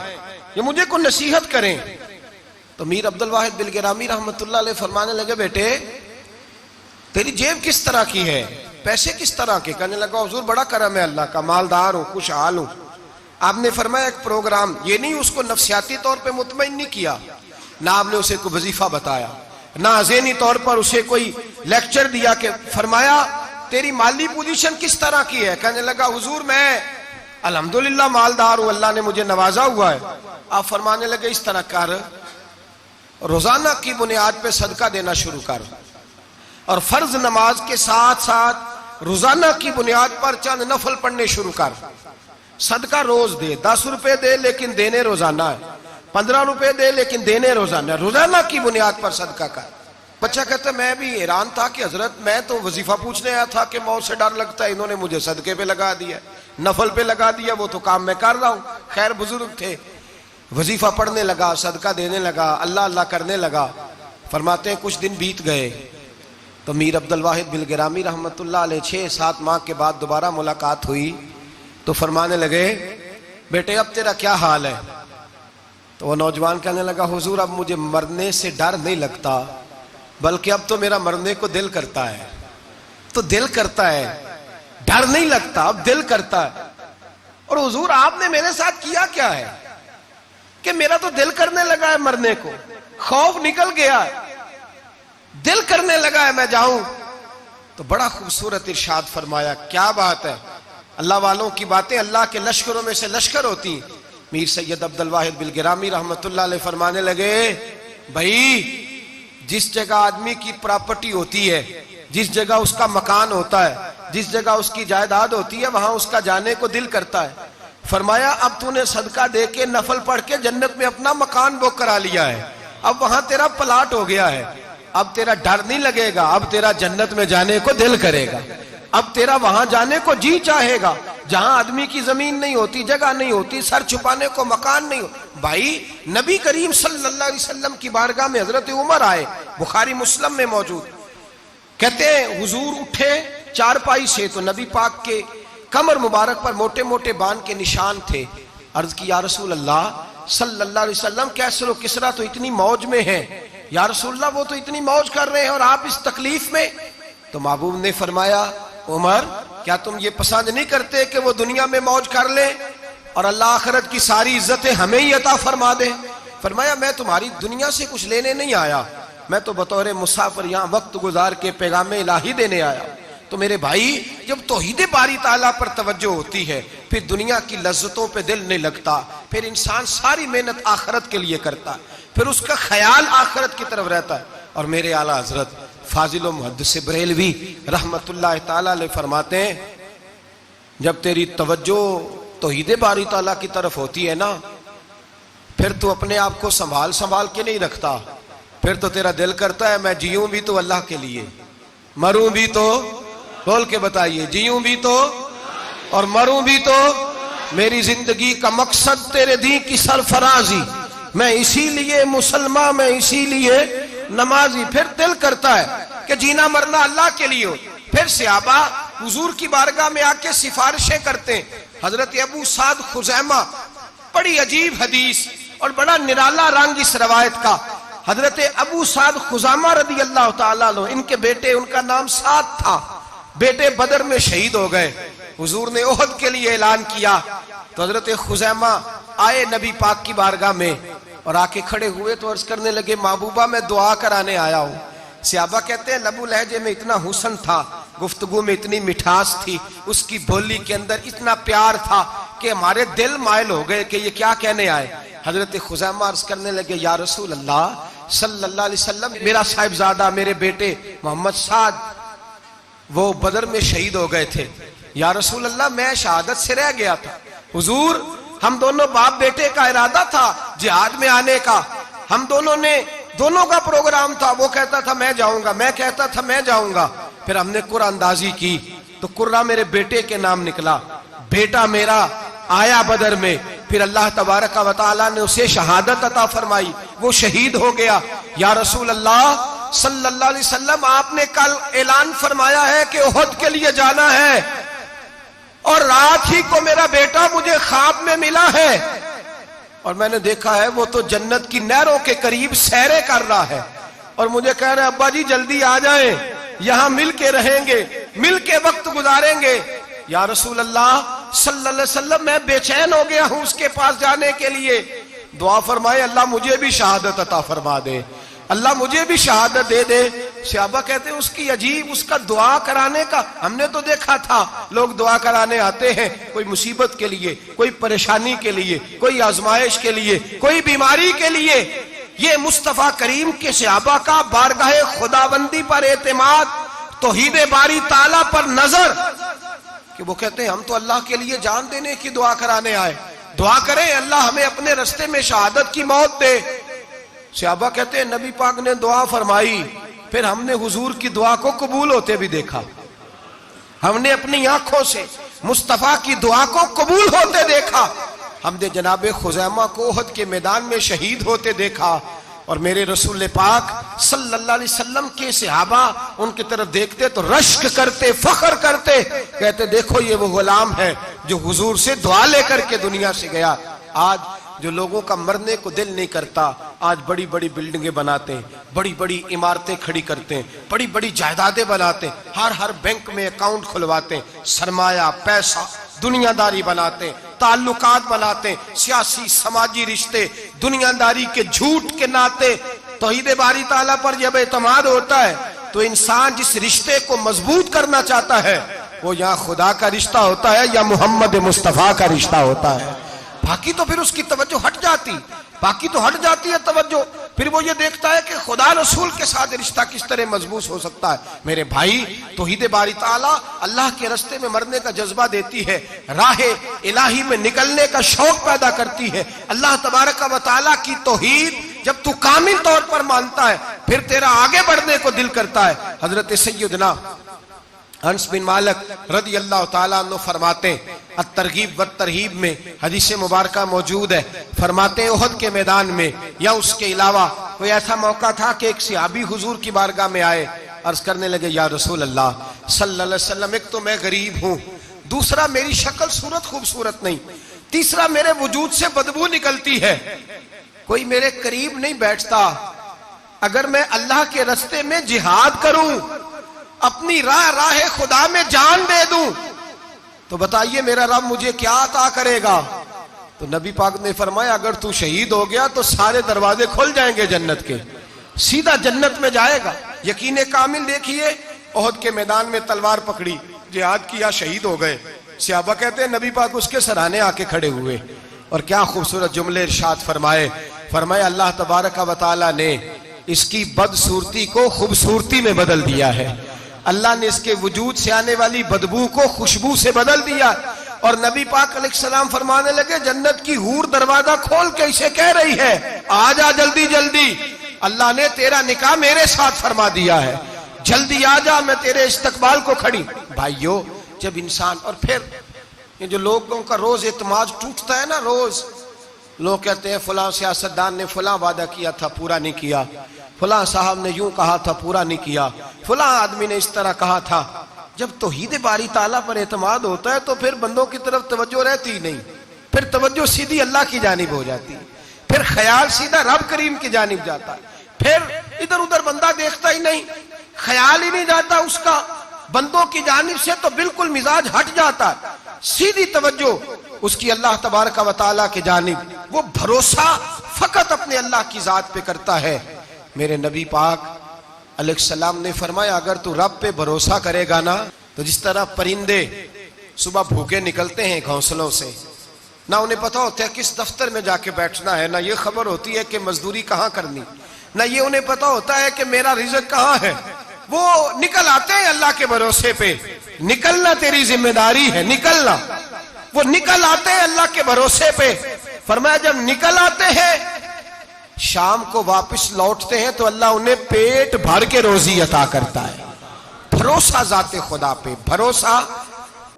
या मुझे कोई नसीहत करें। तो मीर अब्दुल वाहिद बिलग्रामी रहमतुल्लाह अलैह फरमाने लगे, बेटे तेरी जेब किस तरह की है, पैसे किस तरह के? कहने लगा हुजूर बड़ा करम है अल्लाह का, मालदार हूं, खुशहाल हूं। आपने फरमाया एक प्रोग्राम, ये नहीं उसको नफ्सियाती तौर पे मुतमईन नहीं किया, ना आपने उसे कोई वजीफा बताया, ना ज़हनी तौर पर उसे कोई लेक्चर दिया कि फरमाया तेरी माली पोजीशन किस तरह की है? कहने लगा हुजूर मैं अल्हम्दुलिल्लाह मालदार हूं, अल्लाह ने मुझे नवाजा हुआ है। आप फरमाने लगे इस तरह कर, रोजाना की बुनियाद पे सदका देना शुरू कर, और फर्ज नमाज के साथ साथ रोजाना की बुनियाद पर चंद नफल पढ़ने शुरू कर। सदका रोज दे, 10 रुपए दे लेकिन देने रोजाना है, 15 रुपए दे लेकिन देने रोजाना, रोजाना की बुनियाद पर सदका कर। बच्चा कहता मैं भी हैरान था कि हजरत मैं तो वजीफा पूछने आया था कि मौत से डर लगता है, इन्होंने मुझे सदके पे लगा दिया, नफल पे लगा दिया, वो तो काम मैं कर रहा हूं। खैर बुजुर्ग थे, वजीफा पढ़ने लगा, सदका देने लगा, अल्लाह अल्लाह करने लगा। फरमाते हैं कुछ दिन बीत गए तो मीर अब्दुल वाहिद बिलग्रामी रहमतुल्लाह अलैह 6-7 माह के बाद दोबारा मुलाकात हुई तो फरमाने लगे, बेटे अब तेरा क्या हाल है? तो वो नौजवान कहने लगा, हुजूर अब मुझे मरने से डर नहीं लगता, बल्कि अब तो मेरा मरने को दिल करता है। तो दिल करता है, डर नहीं लगता, अब दिल करता है। और हुजूर आपने मेरे साथ किया क्या है कि मेरा तो दिल करने लगा है मरने को, खौफ निकल गया है, दिल करने लगा है मैं जाऊं। तो बड़ा खूबसूरत इरशाद फरमाया, क्या बात है, अल्लाह वालों की बातें अल्लाह के लश्करों में से लश्कर होती। मीर सैयद अब्दुल वाहिद बिलगिरामी रहमतुल्लाह अलैह फरमाने लगे, भाई जिस जगह आदमी की प्रॉपर्टी होती है, जिस जगह उसका मकान होता है, जिस जगह उसकी जायदाद होती है, वहां उसका जाने को दिल करता है। फरमाया अब तूने सदका दे के नफल पढ़ के जन्नत में अपना मकान बुक करा लिया है, अब वहां तेरा प्लाट हो गया है, अब तेरा डर नहीं लगेगा, अब तेरा जन्नत में जाने को दिल करेगा, अब तेरा वहां जाने को जी चाहेगा जहां आदमी की जमीन नहीं होती, जगह नहीं होती, सर छुपाने को मकान नहीं हो। भाई नबी करीम सल्लल्लाहु अलैहि वसल्लम की बारगाह में हजरत उमर आए, बुखारी मुस्लिम में मौजूद। कहते हैं हुजूर उठे चारपाई से तो नबी पाक के कमर मुबारक पर मोटे मोटे बांध के निशान थे। अर्ज की, या रसूल अल्लाह सल्लल्लाहु अलैहि वसल्लम, कैसर व किसरा तो इतनी मौज में है, या रसूल अल्लाह वो तो इतनी मौज कर रहे हैं और आप इस तकलीफ में। तो महबूब ने फरमाया, उमर क्या तुम ये पसंद नहीं करते कि वो दुनिया में मौज कर ले और अल्लाह आखिरत की सारी इज्जतें हमें ही अता फरमा दे? फरमाया, मैं तुम्हारी दुनिया से कुछ लेने नहीं आया, मैं तो बतौर मुसाफिर यहाँ वक्त गुजार के पैगाम इलाही देने आया। तो मेरे भाई, जब तौहीद बारी ताला पर तवज्जो होती है, फिर दुनिया की लज्जतों पे दिल नहीं लगता, फिर इंसान सारी मेहनत आखिरत के लिए करता है, फिर उसका ख्याल आखिरत की तरफ रहता है। और मेरे आला हजरत फाजिल मुहद्दिस बरेलवी रहमतुल्लाह ताला अलैह फरमाते हैं, जब तेरी तवज्जो तौहीद बारी ताला की तरफ होती है ना, फिर तू अपने आप को संभाल संभाल के नहीं रखता, फिर तो तेरा दिल करता है मैं जीऊं भी तो अल्लाह के लिए, मरूं भी तो, बोल के बताइए, जीऊं भी तो और मरूं भी तो, मेरी जिंदगी का मकसद तेरे दी की सरफराजी, मैं इसीलिए मुसलमान, मैं इसीलिए नमाजी। फिर दिल करता है कि जीना मरना अल्लाह के लिए हो। फिर सहाबा हुजूर की बारगाह में आके सिफारिशें करते हैं। हजरत अबू साद खुजैमा, बड़ी अजीब हदीस और बड़ा निराला रंग इस रवायत का। हजरत अबू साद खुजैमा रदी अल्लाह ताला अन्हु, इनके बेटे, उनका नाम साद था, बेटे बदर में शहीद हो गए। हुजूर ने ओहद के लिए ऐलान किया तो हजरत खुजैमा आए नबी पाक की बारगाह में और आके खड़े हुए तो अर्ज करने लगे, महबूबा मैं दुआ कराने आया हूँ। सहाबा कहते हैं लबू लहजे में इतना हुस्न था, गुफ्तगू में इतनी मिठास थी, उसकी बोली के अंदर इतना प्यार था कि हमारे दिल मायल हो गए कि ये क्या कहने आए। हजरत खुजैमा अर्ज करने लगे, या रसूल अल्लाह सल्लल्लाहु अलैहि वसल्लम, मेरा साहिबजादा, मेरे बेटे मोहम्मद साद वो बदर में शहीद हो गए थे। या रसूल अल्लाह मैं शहादत से रह गया था। हुजूर हम दोनों बाप बेटे का इरादा था जिहाद में आने का, हम दोनों का प्रोग्राम था, वो कहता था मैं जाऊंगा, मैं कहता था मैं जाऊंगा। फिर हमने कुर्रा अंदाजी की तो कुर्रा मेरे बेटे के नाम निकला, बेटा मेरा आया बदर में, फिर अल्लाह तबारक व तआला ने उसे शहादत अता फरमाई, वो शहीद हो गया। या रसूल अल्लाह सल्लल्लाहु अलैहि वसल्लम, आपने कल ऐलान फरमाया है कि ओहद के लिए जाना है और रात ही को मेरा बेटा मुझे ख्वाब में मिला है और मैंने देखा है वो तो जन्नत की नहरों के करीब सैरे कर रहा है और मुझे कह रहे अब्बा जी जल्दी आ जाएं, यहां मिल के रहेंगे, मिल के वक्त गुजारेंगे। या रसूल अल्लाह सल्लल्लाहु अलैहि वसल्लम, मैं बेचैन हो गया हूं उसके पास जाने के लिए। दुआ फरमाए अल्लाह मुझे भी शहादत अता फरमा दे, अल्लाह मुझे भी शहादत दे दे। सहाबा कहते हैं उसकी अजीब, उसका दुआ कराने का, हमने तो देखा था लोग दुआ कराने आते हैं कोई मुसीबत के लिए, कोई परेशानी के लिए, कोई आजमाइश के लिए, कोई बीमारी के लिए। ये मुस्तफा करीम के सहाबा का बारगाह खुदाबंदी पर एतमाद, तौहीद बारी ताला पर नजर, कि वो कहते हैं हम तो अल्लाह के लिए जान देने की दुआ कराने आए, दुआ करें अल्लाह हमें अपने रास्ते में शहादत की मौत दे। सहाबा कहते हैं नबी पाक ने दुआ फरमाई, फिर हमने हुजूर की दुआ को कबूल होते भी देखा, हमने अपनी आंखों से मुस्तफा की दुआ को कबूल होते देखा, हमने जनाबे खुजैमा को ओहद के मैदान में शहीद होते देखा। और मेरे रसूल पाक सल्लल्लाहु अलैहि वसल्लम के सहाबा उनकी तरफ देखते तो रश्क करते, फख्र करते, कहते देखो ये वो गुलाम है जो हुजूर से दुआ लेकर के दुनिया से गया। आज जो लोगों का मरने को दिल नहीं करता, आज बड़ी बड़ी बिल्डिंगें बनाते हैं, बड़ी बड़ी इमारतें खड़ी करते हैं, बड़ी बड़ी जायदादें बनाते हैं, हर बैंक में अकाउंट खुलवाते हैं, सरमाया पैसा दुनियादारी बनाते हैं, ताल्लुकात बनाते हैं, सियासी समाजी रिश्ते दुनियादारी के झूठ के नाते। तौहीद बारी ताला पर जब एतमाद होता है तो इंसान जिस रिश्ते को मजबूत करना चाहता है वो या खुदा का रिश्ता होता है या मोहम्मद मुस्तफा का रिश्ता होता है। बाकी तो फिर उसकी तवज्जो हट जाती, बाकी तो हट जाती है तवज्जो। फिर वो ये देखता है कि खुदा रसूल के साथ रिश्ता किस तरह मजबूत हो सकता है। मेरे भाई, तौहीद बारी ताला अल्लाह के रास्ते में मरने का जज्बा देती है, राहे इलाही में निकलने का शौक पैदा करती है। अल्लाह तबारक व तआला की तौहीद जब तू कामिल तौर पर मानता है फिर तेरा आगे बढ़ने को दिल करता है। हजरत सैयदना अनस बिन मालिक रदी अल्लाह तआला अन्हु फरमाते हैं, अत-तरगीब व तरहीब में हदीस मुबारक मौजूद है, फरमाते हैं उहद के मैदान में या उसके अलावा कोई ऐसा मौका था कि एक सहाबी हुजूर की बारगाह में आए, अर्ज करने लगे, या रसूल अल्लाह सल्लल्लाहु अलैहि वसल्लम, एक तो मैं गरीब हूँ, दूसरा मेरी शक्ल सूरत खूबसूरत नहीं, तीसरा मेरे वजूद से बदबू निकलती है, कोई मेरे करीब नहीं बैठता। अगर मैं अल्लाह के रास्ते में जिहाद करूं, अपनी राह खुदा में जान दे दूं, तो बताइए मेरा रब मुझे क्या अता करेगा। तो नबी पाक ने फरमाया, अगर तू शहीद हो गया तो सारे दरवाजे खुल जाएंगे जन्नत के, सीधा जन्नत में जाएगा। यकीन कामिल देखिए, ओहद के मैदान में तलवार पकड़ी, जिहाद किया, शहीद हो गए। सहाबा कहते हैं नबी पाक उसके सराहने आके खड़े हुए और क्या खूबसूरत जुमले इरशाद फरमाए। फरमाया अल्लाह तबारक व तआला ने इसकी बदसूरती को खूबसूरती में बदल दिया है, अल्लाह ने इसके वजूद से आने वाली बदबू को खुशबू से बदल दिया। और नबी पाक अलैहिस्सलाम फरमाने लगे, जन्नत की हूर दरवाजा खोल के इसे कह रही है, आ जा जल्दी जल्दी, अल्लाह ने तेरा निकाह मेरे साथ फरमा दिया है, जल्दी आ जा, मैं तेरे इस्तकबाल को खड़ी। भाइयों, जब इंसान, और फिर ये जो लोगों का रोज एतमाद टूटता है ना, रोज लोग कहते हैं फलां सियासतदान ने फलां वादा किया था पूरा नहीं किया, फलां साहब ने यूं कहा था पूरा नहीं किया, फलां आदमी ने इस तरह कहा था। जब तौहीद बारी ताला पर एतमाद होता है तो फिर बंदों की तरफ तवज्जो रहती ही नहीं, फिर तवज्जो सीधी अल्लाह की जानिब हो जाती है, फिर ख्याल सीधा रब करीम की जानिब जाता है, फिर इधर उधर बंदा देखता ही नहीं, ख्याल ही नहीं जाता उसका बंदों की जानिब से, तो बिल्कुल मिजाज हट जाता है, सीधी तवज्जो उसकी अल्लाह तबारक व तआला की जानिब, वो भरोसा फकत अपने अल्लाह की जात पे करता है। मेरे नबी पाक अलैहिस्सलाम ने फरमाया, अगर तू रब पे भरोसा करेगा ना, तो जिस तरह परिंदे सुबह भूखे निकलते हैं घोंसलों से, ना उन्हें पता होता है किस दफ्तर में जाके बैठना है, ना ये खबर होती है कि मजदूरी कहाँ करनी, ना ये उन्हें पता होता है कि मेरा रिज़्क कहाँ है, वो निकल आते हैं अल्लाह के भरोसे पे। निकलना तेरी जिम्मेदारी है, निकलना, वो निकल आते हैं अल्लाह के भरोसे पे। फरमाया जब निकल आते हैं शाम को वापस लौटते हैं तो अल्लाह उन्हें पेट भर के रोजी अता करता है। भरोसा जाते खुदा पे, भरोसा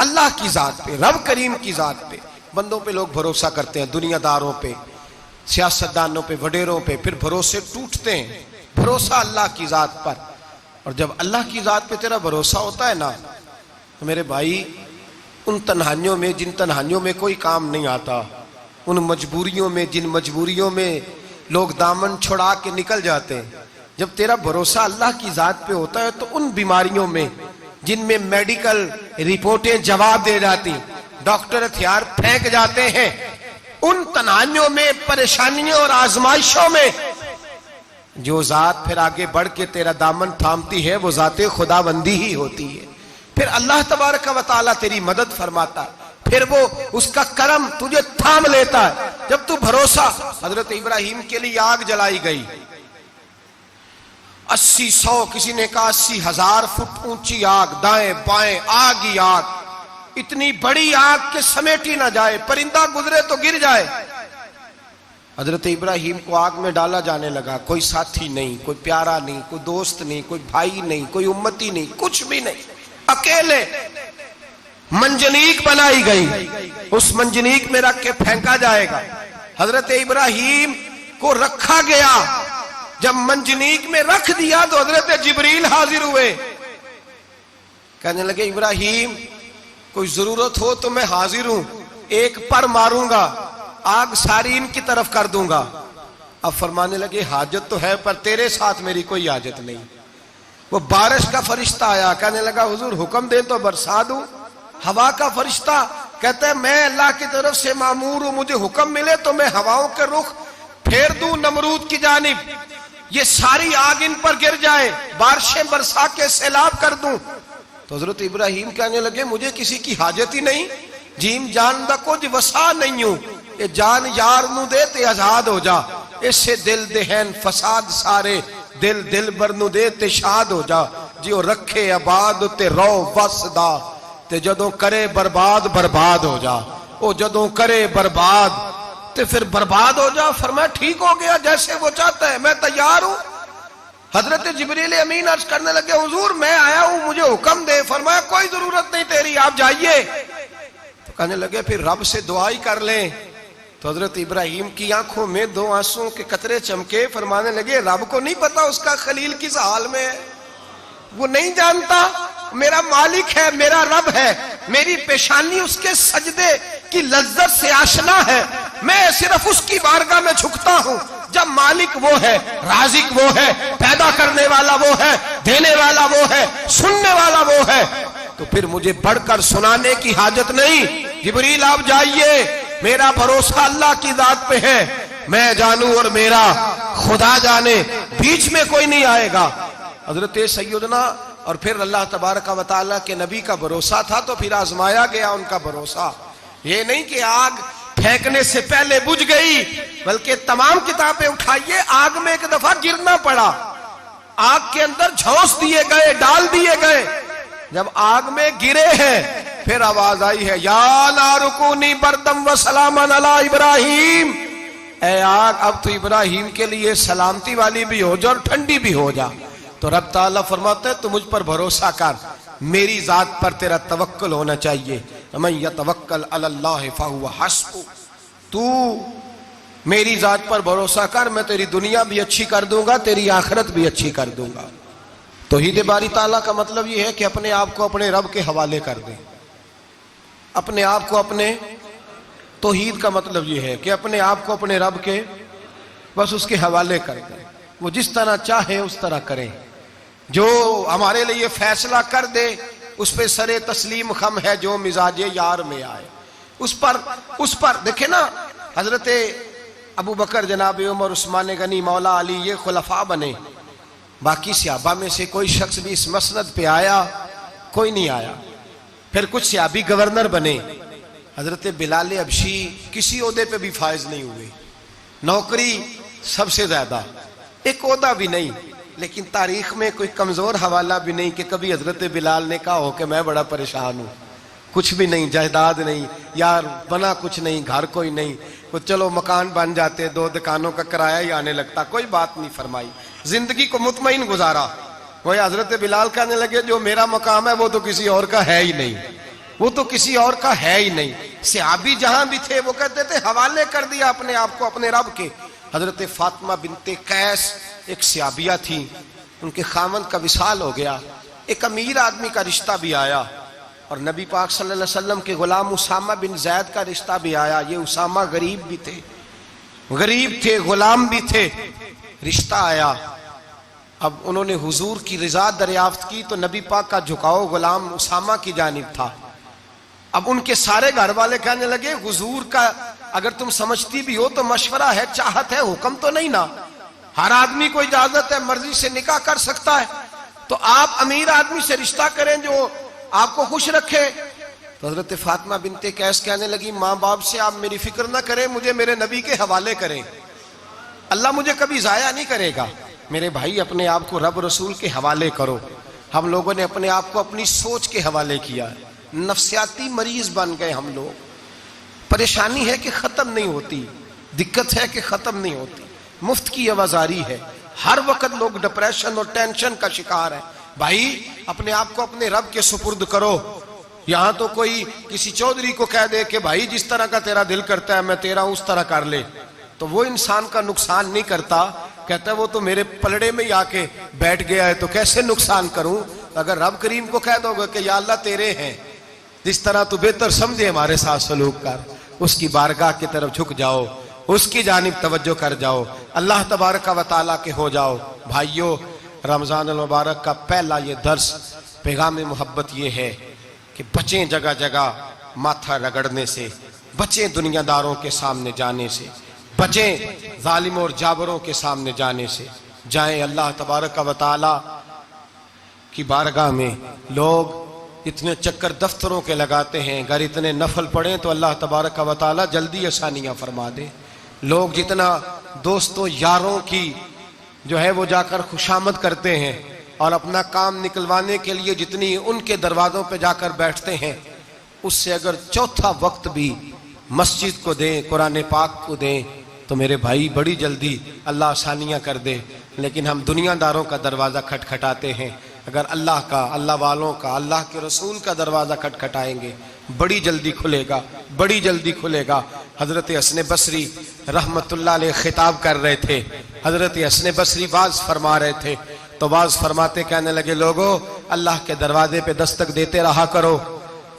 अल्लाह की जात पे, रब करीम की जात पे। बंदों पे लोग भरोसा करते हैं, दुनियादारों पे, सियासतदानों पे, वडेरों पे, फिर भरोसे टूटते हैं। भरोसा अल्लाह की जात पर, और जब अल्लाह की जात पे तेरा भरोसा होता है ना, तो मेरे भाई उन तन्हाइयों में, जिन तन्हाइयों में कोई काम नहीं आता, उन मजबूरियों में, जिन मजबूरियों में लोग दामन छुड़ा के निकल जाते हैं, जब तेरा भरोसा अल्लाह की जात पे होता है, तो उन बीमारियों में जिनमें मेडिकल रिपोर्टें जवाब दे जाती, डॉक्टर हथियार फेंक जाते हैं, उन तन्हाइयों में, परेशानियों और आजमाइशों में जो जात फिर आगे बढ़ के तेरा दामन थामती है, वो जाते खुदाबंदी ही होती है। फिर अल्लाह तबारक व तआला तेरी मदद फरमाता है, फिर वो उसका करम तुझे थाम लेता है। जब तू भरोसा, हजरत इब्राहिम के लिए आग जलाई गई, 80-100, किसी ने कहा 80,000 फुट ऊंची आग, दाएं बाएं आग ही आग, इतनी बड़ी आग के समेटी ना जाए, परिंदा गुजरे तो गिर जाए। हजरत इब्राहिम को आग में डाला जाने लगा, कोई साथी नहीं, कोई प्यारा नहीं, कोई दोस्त नहीं, कोई भाई नहीं, कोई उम्मती नहीं, कुछ भी नहीं, अकेले मंजनीक बनाई गई, उस मंजनीक में रख के फेंका जाएगा। हजरत इब्राहिम को रखा गया, जब मंजनीक में रख दिया तो हजरत जिब्रील हाजिर हुए, कहने लगे इब्राहिम कोई जरूरत हो तो मैं हाजिर हूं, एक पर मारूंगा, आग सारी इनकी तरफ कर दूंगा। अब फरमाने लगे हाजत तो है पर तेरे साथ मेरी कोई हाजत नहीं। वो बारिश का फरिश्ता आया, कहने लगा हुजूर हुक्म दे तो बरसा दूं। हवा का फरिश्ता कहता है मैं अल्लाह की तरफ से मामूर हूं, मुझे हुक्म मिले तो मैं हवाओं के रुख फेर दूं नमरूद की जानिब, ये सारी आग इन पर गिर जाए, बारिशें बरसा के सैलाब कर दूं। तो हजरत इब्राहिम कहने लगे मुझे किसी की हाजत ही नहीं, जीम जान दा कुछ वसा नहीं हूं, ये जान यार नू दे ते आजाद हो जा, इससे दिल देहन फसाद सारे, दिल दिल बर नू दे ते शाद हो जा, जियो रखे आबाद ते रो वसदा, ते जदों करे बर्बाद बर्बाद हो जा, ओ जदों करे बर्बाद ते फिर बर्बाद हो जा। फरमाया ठीक हो गया, जैसे वो चाहता है मैं तैयार हूं। हजरत जिब्रील अमीन अर्ज करने लगे हुजूर मैं आया हूं, मुझे हुक्म दे। फरमाया कोई जरूरत नहीं तेरी, आप जाइए। तो कहने लगे फिर रब से दुआ ही कर लें। तो हजरत इब्राहिम की आंखों में दो आंसुओं के कतरे चमके, फरमाने लगे रब को नहीं पता उसका खलील किस हाल में है, वो नहीं जानता, मेरा मालिक है, मेरा रब है, मेरी पेशानी उसके सजदे की लज्जत से आशना है, मैं सिर्फ उसकी बारगाह में झुकता हूं। जब मालिक वो है, राजिक वो है, पैदा करने वाला वो है, देने वाला वो है, सुनने वाला वो है, तो फिर मुझे बढ़कर सुनाने की हाजत नहीं। जिब्रील आप जाइए, मेरा भरोसा अल्लाह की जात पे है, मैं जानूं और मेरा खुदा जाने, बीच में कोई नहीं आएगा। हजरत सैयदना और फिर अल्लाह तबारक व तआला के नबी का भरोसा था, तो फिर आजमाया गया उनका भरोसा। ये नहीं कि आग फेंकने से पहले बुझ गई, बल्कि तमाम किताबें उठाइए, आग में एक दफा गिरना पड़ा, आग के अंदर झोंस दिए गए, डाल दिए गए। जब आग में गिरे हैं फिर आवाज आई है या नारुकुनी बरदम व सलामन अला इब्राहिम, ए आग अब तो इब्राहिम के लिए सलामती वाली भी हो जा और ठंडी भी हो जा। तो रब ताला फरमाते हैं तू मुझ पर भरोसा कर, मेरी जात पर तेरा तवक्कुल होना चाहिए। मैं यतवक्कल अलल्लाह फहुव हस्बु, तू मेरी जात पर भरोसा कर, मैं तेरी दुनिया भी अच्छी कर दूंगा, तेरी आखिरत भी अच्छी कर दूंगा। तौहीद बारी ताला का मतलब यह है कि अपने आप को अपने रब के हवाले कर दे, अपने आप को अपने, तौहीद का मतलब यह है कि अपने आप को अपने रब के बस उसके हवाले कर दे, वो जिस तरह चाहे उस तरह करें, जो हमारे लिए फैसला कर दे उस पे सरे तस्लीम खम है, जो मिजाजे यार में आए उस पर देखे ना। हजरत अबू बकर, जनाब उमर, उस्मान गनी, मौला अली, ये खुलफा बने, बाकी सहाबा में से कोई शख्स भी इस मसनद पे आया कोई नहीं आया। फिर कुछ सहाबी गवर्नर बने, हजरत बिलाल अबशी किसी ओहदे पे भी फायज नहीं हुए, नौकरी सबसे ज्यादा, एक ओहदा भी नहीं, लेकिन तारीख में कोई कमजोर हवाला भी नहीं कि कभी हजरत बिलाल ने कहा हो कि मैं बड़ा परेशान हूं, कुछ भी नहीं, जायदाद नहीं, यार बना कुछ नहीं, घर कोई नहीं, तो चलो मकान बन जाते, 2 दुकानों का किराया ही आने लगता, कोई बात नहीं फरमाई, जिंदगी को मुतमईन गुजारा। वही हजरत बिलाल कहने लगे जो मेरा मकाम है वो तो किसी और का है ही नहीं, वो तो किसी और का है ही नहीं। सहाबी जहां भी थे वो कहते थे हवाले कर दिया अपने आप को अपने रब के। हजरत फातिमा बिनते कैस एक सहाबिया थी, उनके खामन का विसाल हो गया, एक अमीर आदमी का रिश्ता भी आया, और नबी पाक सल्लल्लाहु अलैहि वसल्लम के गुलाम उसामा बिन जैद का रिश्ता भी आया। ये उसामा गरीब भी थे, गुलाम भी थे, रिश्ता आया। अब उन्होंने हुजूर की रिजा दरियाफ्त की तो नबी पाक का झुकाव गुलाम उसामा की जानिब था। अब उनके सारे घर वाले कहने लगे हुजूर का अगर तुम समझती भी हो तो मशवरा है, चाहत है, हुक्म तो नहीं ना, हर आदमी को इजाजत है, मर्जी से निकाह कर सकता है, तो आप अमीर आदमी से रिश्ता करें जो आपको खुश रखे। तो हजरत फातिमा बिनते कैस कहने लगी माँ बाप से आप मेरी फिक्र ना करें, मुझे मेरे नबी के हवाले करें, अल्लाह मुझे कभी जाया नहीं करेगा। मेरे भाई अपने आप को रब रसूल के हवाले करो। हम लोगों ने अपने आप को अपनी सोच के हवाले किया, नफ्सियाती मरीज बन गए हम लोग। परेशानी है कि खत्म नहीं होती, दिक्कत है कि खत्म नहीं होती, मुफ्त की आवाजारी है, हर वक्त लोग डिप्रेशन और टेंशन का शिकार है। भाई अपने आप को अपने रब के सुपुर्द करो। यहां तो कोई किसी चौधरी को कह दे कि भाई जिस तरह का तेरा दिल करता है मैं तेरा उस तरह कर ले, तो वो इंसान का नुकसान नहीं करता, कहता है वो तो मेरे पलड़े में ही आके बैठ गया है तो कैसे नुकसान करूं। अगर रब करीम को कह दोगे कि या अल्लाह तेरे हैं, जिस तरह तू बेहतर समझे हमारे साथ सलूक कर, उसकी बारगाह की तरफ झुक जाओ, उसकी जानिब तवज्जो कर जाओ, अल्लाह तबारक व तआला के हो जाओ। भाइयों, रमज़ान अल मुबारक का पहला ये दर्स पैगाम मोहब्बत ये है कि बचें जगह जगह माथा रगड़ने से, बचें दुनियादारों के सामने जाने से, बचें जालिम और जाबरों के सामने जाने से। जाएं अल्लाह तबारक व तआला की बारगाह में। लोग इतने चक्कर दफ्तरों के लगाते हैं, अगर इतने नफल पढ़ें तो अल्लाह तबारक व तआला जल्दी आसानियाँ फरमा दे। लोग जितना दोस्तों यारों की जो है वो जाकर खुशामद करते हैं और अपना काम निकलवाने के लिए जितनी उनके दरवाज़ों पे जाकर बैठते हैं, उससे अगर चौथा वक्त भी मस्जिद को दें, कुरान पाक को दें, तो मेरे भाई बड़ी जल्दी अल्लाह आसानियाँ कर दे। लेकिन हम दुनियादारों का दरवाज़ा खटखटाते हैं। अगर अल्लाह का, अल्लाह वालों का, अल्लाह के रसूल का दरवाज़ा खटखटाएंगे, बड़ी जल्दी खुलेगा, बड़ी जल्दी खुलेगा। हज़रत हसन बसरी रहमतुल्लाह अलैह खिताब कर रहे थे। हज़रत हसन बसरी वाज फरमा रहे थे, तो वाज फरमाते कहने लगे, लोगों अल्लाह के दरवाजे पे दस्तक देते रहा करो,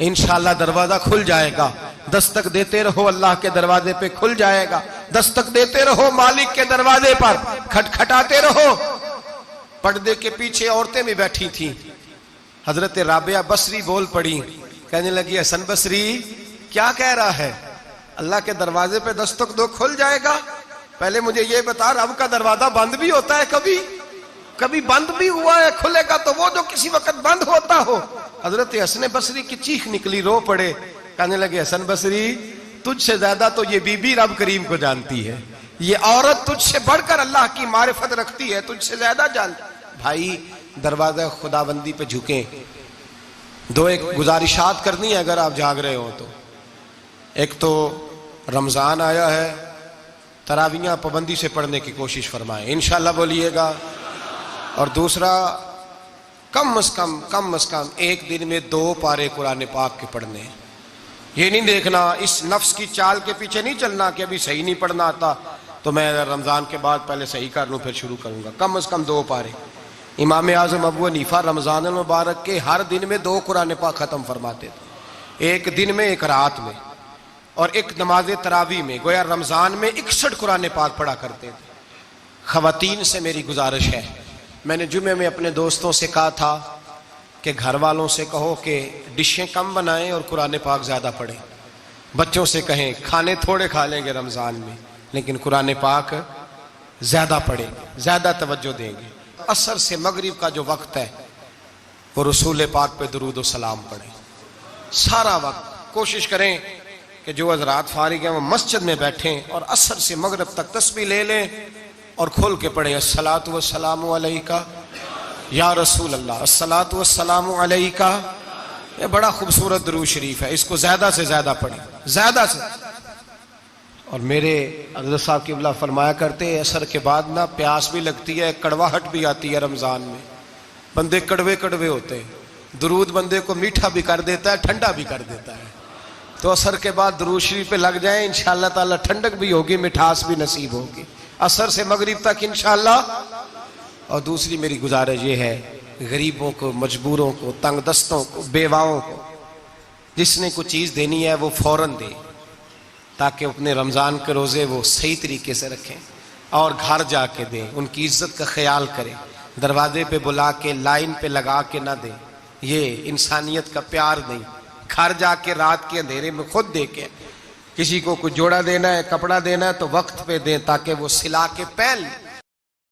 इंशाअल्लाह दरवाज़ा खुल जाएगा। दस्तक देते रहो, अल्लाह के दरवाजे पे खुल जाएगा। दस्तक देते रहो, मालिक के दरवाजे पर खटखटाते रहो। पर्दे के पीछे औरतें भी बैठी थीं। हजरत राबिया बसरी बोल पड़ी, कहने लगी, हसन बसरी क्या कह रहा है? अल्लाह के दरवाजे पे दस्तक दो, खुल जाएगा। पहले मुझे ये बता, रब का दरवाजा बंद भी होता है? कभी कभी बंद भी हुआ है? खुलेगा तो वो जो किसी वक्त बंद होता हो। हजरत हसन बसरी की चीख निकली, रो पड़े, कहने लगे, हसन बसरी तुझसे ज्यादा तो ये बीबी रब करीम को जानती है, ये औरत तुझसे बढ़कर अल्लाह की मारिफत रखती है, तुझसे ज्यादा जानती। भाई दरवाजा खुदाबंदी पे झुके। दो एक गुजारिशात करनी है अगर आप जाग रहे हो तो। एक तो रमजान आया है, तरावियां पाबंदी से पढ़ने की कोशिश फरमाएं, इंशाल्लाह बोलिएगा। और दूसरा, कम से कम एक दिन में 2 पारे कुरान पाक के पढ़ने। ये नहीं देखना, इस नफ्स की चाल के पीछे नहीं चलना कि अभी सही नहीं पढ़ना आता तो मैं रमज़ान के बाद पहले सही कर लूँ फिर शुरू करूँगा। कम से कम 2 पारे। इमाम आज़म अबू हनीफा रमज़ान मुबारक के हर दिन में 2 कुरान पाक ख़त्म फरमाते थे, एक दिन में, एक रात में, और एक नमाज तरावी में। गोया रमज़ान में 61 कुरान पाक पढ़ा करते थे। ख़वातीन से मेरी गुजारिश है, मैंने जुमे में अपने दोस्तों से कहा था कि घर वालों से कहो कि डिशें कम बनाएं और कुरान पाक ज़्यादा पढ़ें। बच्चों से कहें खाने थोड़े खा लेंगे रमज़ान में, लेकिन कुरान पाक ज़्यादा पढ़ेंगे, ज़्यादा तवज्जो देंगे। असर से मगरिब का जो वक्त है वो रसूल पाक पे दुरूद व सलाम पढ़ें। सारा वक्त कोशिश करें कि जो हज़रात फारिग हैं वो मस्जिद में बैठें और असर से मगरिब तक तस्बीह ले लें और खोल के पढ़ें, अस्सलातु वस्सलामु अलैका या रसूल अल्लाह, अस्सलातु वस्सलामु अलैका। ये बड़ा खूबसूरत दुरूद शरीफ है, इसको ज़्यादा से ज़्यादा पढ़ें, ज़्यादा से। और मेरे हज़रत साहब क़िबला फरमाया करते हैं, असर के बाद ना प्यास भी लगती है, कड़वाहट भी आती है। रमज़ान में बंदे कड़वे कड़वे होते हैं, दुरूद बंदे को मीठा भी कर देता है, ठंडा भी कर देता है। तो असर के बाद दुरूद शरीफ पे लग जाए, इंशाअल्लाह ताला ठंडक भी होगी, मिठास भी नसीब होगी असर से मगरिब तक इंशाअल्लाह। और दूसरी मेरी गुजारिश ये है, गरीबों को, मजबूरों को, तंग दस्तों को, बेवाओं को जिसने कुछ चीज़ देनी है वो फ़ौरन दे, ताकि अपने रमज़ान के रोज़े वो सही तरीके से रखें और घर जाके दें, उनकी इज्जत का ख्याल करें। दरवाजे पे बुला के, लाइन पे लगा के ना दें, ये इंसानियत का प्यार नहीं। घर जाके रात के अंधेरे में खुद दे के, किसी को कुछ जोड़ा देना है, कपड़ा देना है तो वक्त पे दें, ताकि वो सिला के पहन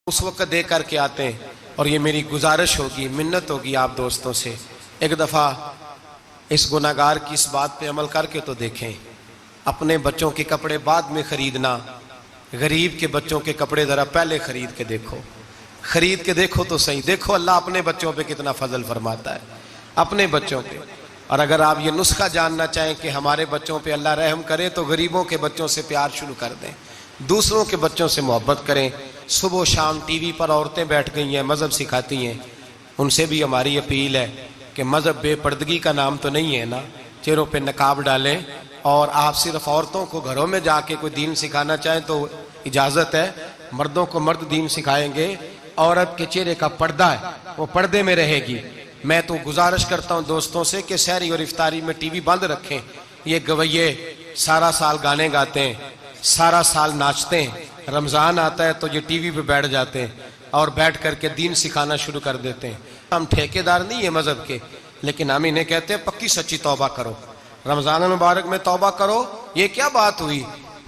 उस वक्त दे करके आते हैं। और ये मेरी गुजारिश होगी, मिन्नत होगी आप दोस्तों से, एक दफ़ा इस गुनाहगार की इस बात पे अमल करके तो देखें। अपने बच्चों के कपड़े बाद में ख़रीदना, गरीब के बच्चों के कपड़े ज़रा पहले ख़रीद के देखो, ख़रीद के देखो तो सही। देखो अल्लाह अपने बच्चों पे कितना फजल फरमाता है, अपने बच्चों पे। और अगर आप ये नुस्खा जानना चाहें कि हमारे बच्चों पे अल्लाह रहम करे, तो गरीबों के बच्चों से प्यार शुरू कर दें, दूसरों के बच्चों से मोहब्बत करें। सुबह शाम टीवी पर औरतें बैठ गई हैं, मज़हब सिखाती हैं, उनसे भी हमारी अपील है कि मज़हब बेपर्दगी का नाम तो नहीं है ना, चेहरों पे नकाब डालें। और आप सिर्फ औरतों को घरों में जाके कोई दीन सिखाना चाहें तो इजाज़त है, मर्दों को मर्द दीन सिखाएंगे। औरत के चेहरे का पर्दा है वो पर्दे में रहेगी, मैं तो गुजारिश करता हूँ दोस्तों से कि सहरी और इफ्तारी में टीवी बंद रखें। ये गवैये सारा साल गाने गाते हैं, सारा साल नाचते हैं, रमज़ान आता है तो ये टीवी पे बैठ जाते हैं और बैठ करके दीन सिखाना शुरू कर देते हैं। हम ठेकेदार नहीं है मजहब के, लेकिन हम इन्हें कहते हैं पक्की सच्ची तौबा करो, रमज़ान मुबारक में तौबा करो। ये क्या बात हुई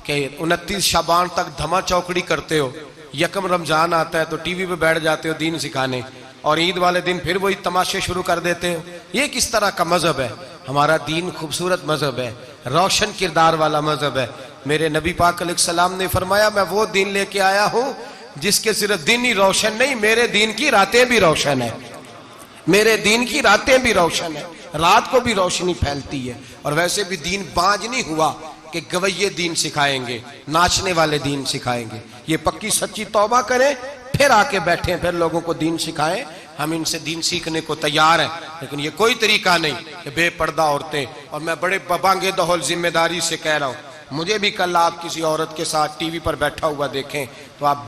कि 29 शाबान तक धमा चौकड़ी करते हो, यकम रमज़ान आता है तो टीवी पे बैठ जाते हो दीन सिखाने, और ईद वाले दिन फिर वही तमाशे शुरू कर देते हो। ये किस तरह का मजहब है? हमारा दीन खूबसूरत मजहब है, रोशन किरदार वाला मजहब है। मेरे नबी पाक अलैहिस्सलाम ने फरमाया, मैं वो दीन लेके आया हूँ जिसके सिर्फ दिन ही रोशन नहीं, मेरे दीन की रातें भी रोशन है। मेरे दीन की रातें भी रोशन है, रात को भी रोशनी फैलती है। और वैसे भी दीन बाज नहीं हुआ कि गवैये दीन सिखाएंगे, नाचने वाले दीन सिखाएंगे। ये पक्की सच्ची तौबा करें, फिर आके बैठे, फिर लोगों को दीन सिखाएं। हम इनसे दीन सीखने को तैयार हैं, लेकिन ये कोई तरीका नहीं कि बेपर्दा औरतें। और मैं बड़े बबांगे दहल जिम्मेदारी से कह रहा हूँ, मुझे भी कल आप किसी औरत के साथ टीवी पर बैठा हुआ देखें तो आप